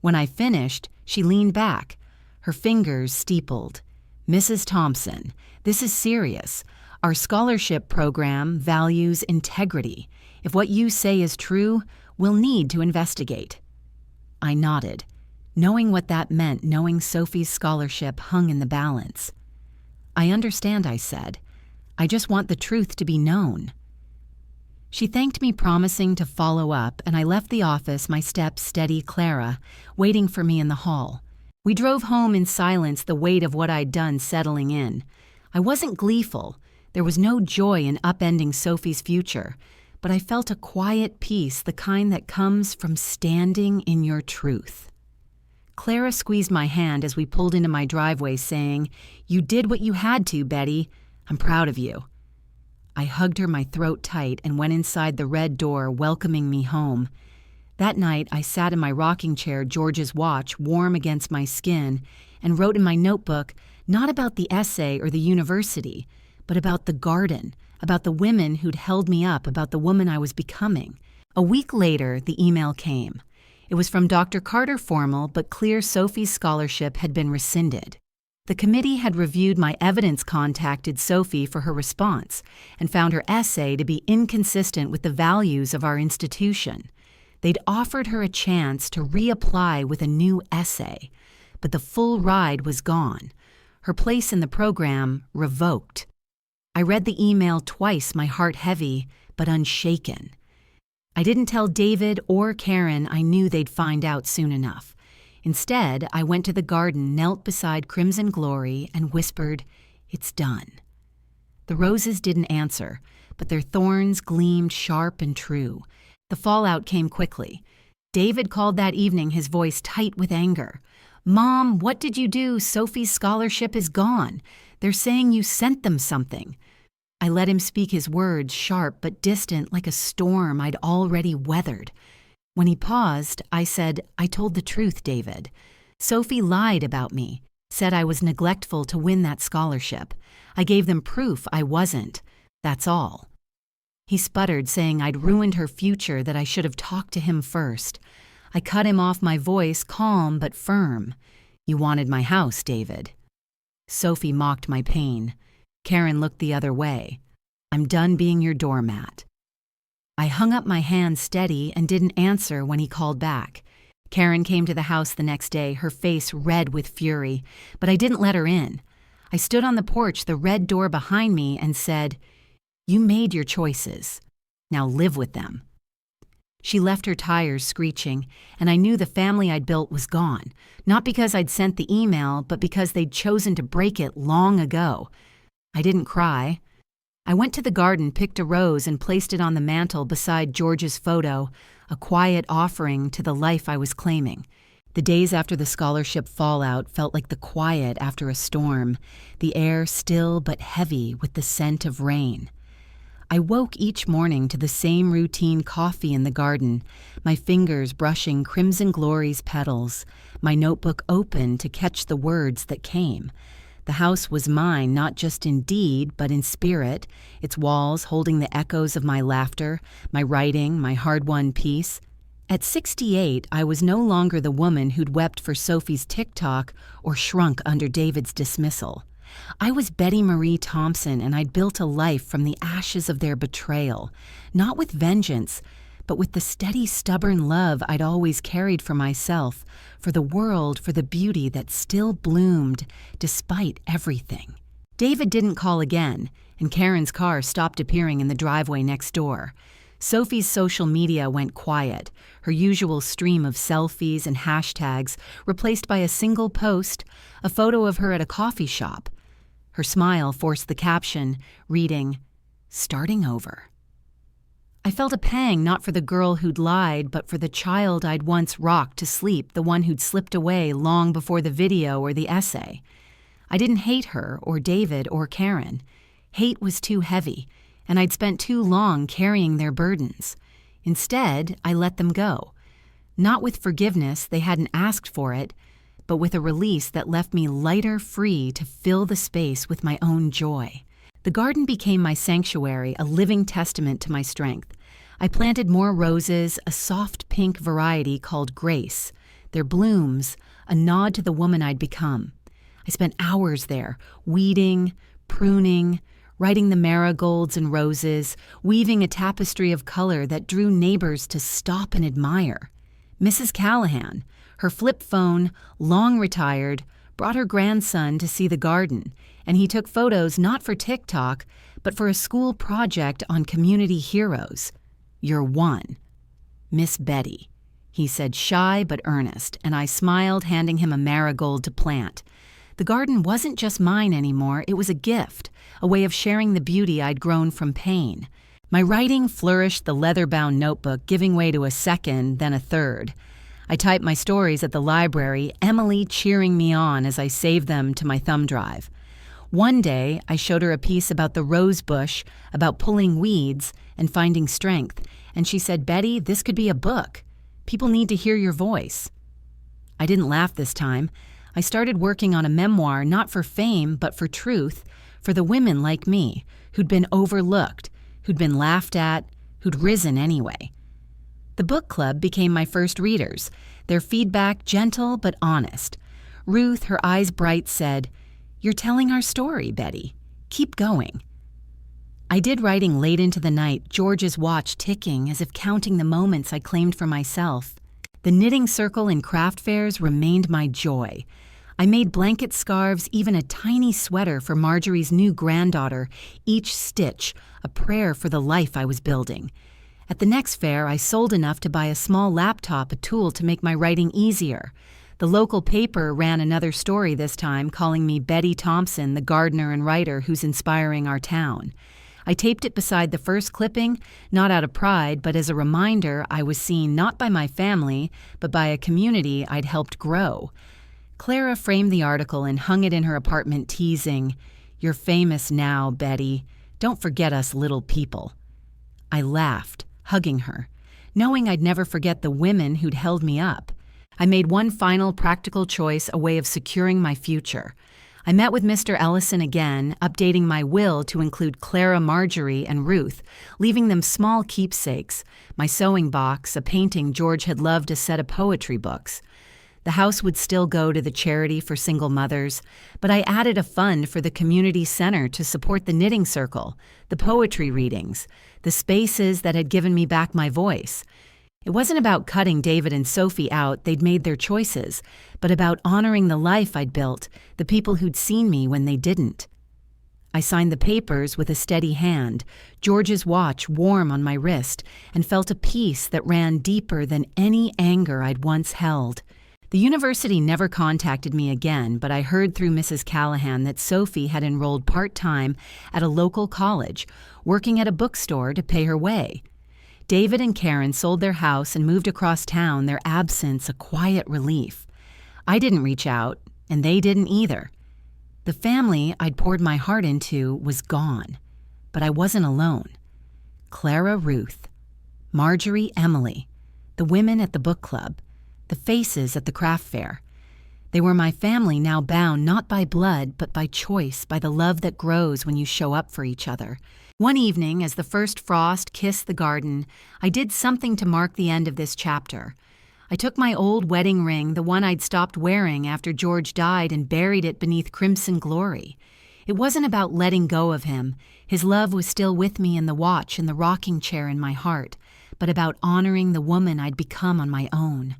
When I finished, she leaned back, her fingers steepled. "Mrs. Thompson, this is serious. Our scholarship program values integrity. If what you say is true, we'll need to investigate." I nodded, knowing what that meant, knowing Sophie's scholarship hung in the balance. "I understand," I said. "I just want the truth to be known." She thanked me, promising to follow up, and I left the office, my steps steady, Clara, waiting for me in the hall. We drove home in silence, the weight of what I'd done settling in. I wasn't gleeful. There was no joy in upending Sophie's future, but I felt a quiet peace, the kind that comes from standing in your truth. Clara squeezed my hand as we pulled into my driveway, saying, "You did what you had to, Betty. I'm proud of you." I hugged her, my throat tight, and went inside the red door, welcoming me home. That night, I sat in my rocking chair, George's watch warm against my skin, and wrote in my notebook, not about the essay or the university, but about the garden, about the women who'd held me up, about the woman I was becoming. A week later, the email came. It was from Dr. Carter, formal, but clear. Sophie's scholarship had been rescinded. The committee had reviewed my evidence, contacted Sophie for her response, and found her essay to be inconsistent with the values of our institution. They'd offered her a chance to reapply with a new essay, but the full ride was gone. Her place in the program revoked. I read the email twice, my heart heavy, but unshaken. I didn't tell David or Karen. I knew they'd find out soon enough. Instead, I went to the garden, knelt beside Crimson Glory, and whispered, "It's done." The roses didn't answer, but their thorns gleamed sharp and true. The fallout came quickly. David called that evening, his voice tight with anger. "Mom, what did you do? Sophie's scholarship is gone. They're saying you sent them something." I let him speak, his words sharp but distant, like a storm I'd already weathered. When he paused, I said, "I told the truth, David. Sophie lied about me. Said I was neglectful to win that scholarship. I gave them proof I wasn't. That's all. He sputtered, saying I'd ruined her future, that I should have talked to him first. I cut him off, my voice calm but firm. You wanted my house, David. Sophie mocked my pain. Karen looked the other way. I'm done being your doormat. I hung up my hand steady and didn't answer when he called back. Karen came to the house the next day, her face red with fury, but I didn't let her in. I stood on the porch, the red door behind me, and said, You made your choices. Now live with them. She left her tires screeching, and I knew the family I'd built was gone, not because I'd sent the email, but because they'd chosen to break it long ago. I didn't cry. I went to the garden, picked a rose, and placed it on the mantel beside George's photo, a quiet offering to the life I was claiming. The days after the scholarship fallout felt like the quiet after a storm, the air still but heavy with the scent of rain. I woke each morning to the same routine coffee in the garden, my fingers brushing Crimson Glory's petals, my notebook open to catch the words that came. The house was mine, not just in deed, but in spirit, its walls holding the echoes of my laughter, my writing, my hard-won peace. At 68, I was no longer the woman who'd wept for Sophie's TikTok or shrunk under David's dismissal. I was Betty Marie Thompson, and I'd built a life from the ashes of their betrayal, not with vengeance, but with the steady, stubborn love I'd always carried for myself, for the world, for the beauty that still bloomed despite everything. David didn't call again, and Karen's car stopped appearing in the driveway next door. Sophie's social media went quiet, her usual stream of selfies and hashtags replaced by a single post, a photo of her at a coffee shop. Her smile forced the caption, reading, "Starting over." I felt a pang not for the girl who'd lied, but for the child I'd once rocked to sleep, the one who'd slipped away long before the video or the essay. I didn't hate her or David or Karen. Hate was too heavy, and I'd spent too long carrying their burdens. Instead, I let them go. Not with forgiveness, they hadn't asked for it, but with a release that left me lighter, free to fill the space with my own joy. The garden became my sanctuary, a living testament to my strength. I planted more roses, a soft pink variety called Grace. Their blooms, a nod to the woman I'd become. I spent hours there, weeding, pruning, writing the marigolds and roses, weaving a tapestry of color that drew neighbors to stop and admire. Mrs. Callahan, her flip phone, long retired, brought her grandson to see the garden, and he took photos not for TikTok, but for a school project on community heroes. You're one. Miss Betty, he said, shy but earnest, and I smiled, handing him a marigold to plant. The garden wasn't just mine anymore, it was a gift, a way of sharing the beauty I'd grown from pain. My writing flourished, the leather-bound notebook giving way to a second, then a third. I typed my stories at the library, Emily cheering me on as I saved them to my thumb drive. One day, I showed her a piece about the rose bush, about pulling weeds and finding strength, and she said, "Betty, this could be a book. People need to hear your voice." I didn't laugh this time. I started working on a memoir not for fame, but for truth, for the women like me, who'd been overlooked, who'd been laughed at, who'd risen anyway. The book club became my first readers, their feedback gentle but honest. Ruth, her eyes bright, said, "You're telling our story, Betty. Keep going." I did writing late into the night, George's watch ticking as if counting the moments I claimed for myself. The knitting circle and craft fairs remained my joy. I made blanket scarves, even a tiny sweater for Marjorie's new granddaughter, each stitch a prayer for the life I was building. At the next fair, I sold enough to buy a small laptop, a tool to make my writing easier. The local paper ran another story this time, calling me Betty Thompson, the gardener and writer who's inspiring our town. I taped it beside the first clipping, not out of pride, but as a reminder I was seen not by my family, but by a community I'd helped grow. Clara framed the article and hung it in her apartment, teasing, "You're famous now, Betty. Don't forget us little people." I laughed, hugging her, knowing I'd never forget the women who'd held me up. I made one final practical choice, a way of securing my future. I met with Mr. Ellison again, updating my will to include Clara, Marjorie, and Ruth, leaving them small keepsakes, my sewing box, a painting George had loved, a set of poetry books. The house would still go to the charity for single mothers, but I added a fund for the community center to support the knitting circle, the poetry readings, the spaces that had given me back my voice. It wasn't about cutting David and Sophie out, they'd made their choices, but about honoring the life I'd built, the people who'd seen me when they didn't. I signed the papers with a steady hand, George's watch warm on my wrist, and felt a peace that ran deeper than any anger I'd once held. The university never contacted me again, but I heard through Mrs. Callahan that Sophie had enrolled part-time at a local college, working at a bookstore to pay her way. David and Karen sold their house and moved across town, their absence a quiet relief. I didn't reach out, and they didn't either. The family I'd poured my heart into was gone, but I wasn't alone. Clara, Ruth, Marjorie, Emily, the women at the book club, the faces at the craft fair. They were my family, now bound not by blood but by choice, by the love that grows when you show up for each other. One evening, as the first frost kissed the garden, I did something to mark the end of this chapter. I took my old wedding ring, the one I'd stopped wearing after George died, and buried it beneath crimson glory. It wasn't about letting go of him. His love was still with me in the watch and the rocking chair in my heart, but about honoring the woman I'd become on my own.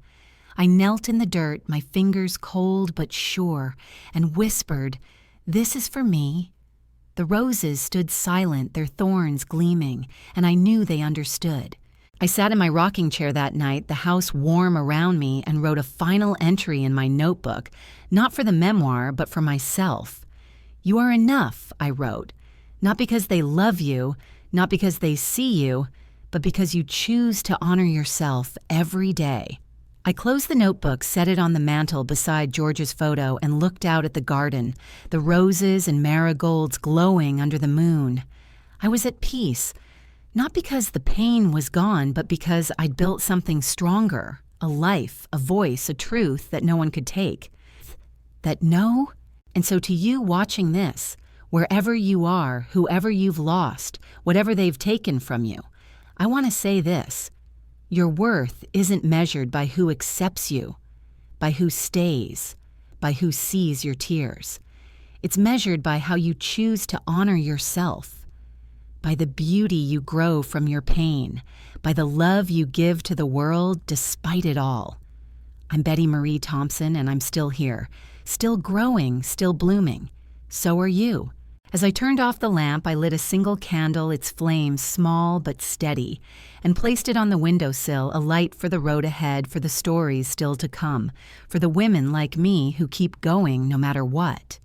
I knelt in the dirt, my fingers cold but sure, and whispered, "This is for me." The roses stood silent, their thorns gleaming, and I knew they understood. I sat in my rocking chair that night, the house warm around me, and wrote a final entry in my notebook, not for the memoir, but for myself. "You are enough," I wrote, "not because they love you, not because they see you, but because you choose to honor yourself every day." I closed the notebook, set it on the mantel beside George's photo, and looked out at the garden, the roses and marigolds glowing under the moon. I was at peace, not because the pain was gone, but because I'd built something stronger, a life, a voice, a truth that no one could take. And so to you watching this, wherever you are, whoever you've lost, whatever they've taken from you, I want to say this. Your worth isn't measured by who accepts you, by who stays, by who sees your tears. It's measured by how you choose to honor yourself, by the beauty you grow from your pain, by the love you give to the world despite it all. I'm Betty Marie Thompson, and I'm still here, still growing, still blooming. So are you. As I turned off the lamp, I lit a single candle, its flame small but steady, and placed it on the windowsill, a light for the road ahead, for the stories still to come, for the women like me who keep going no matter what.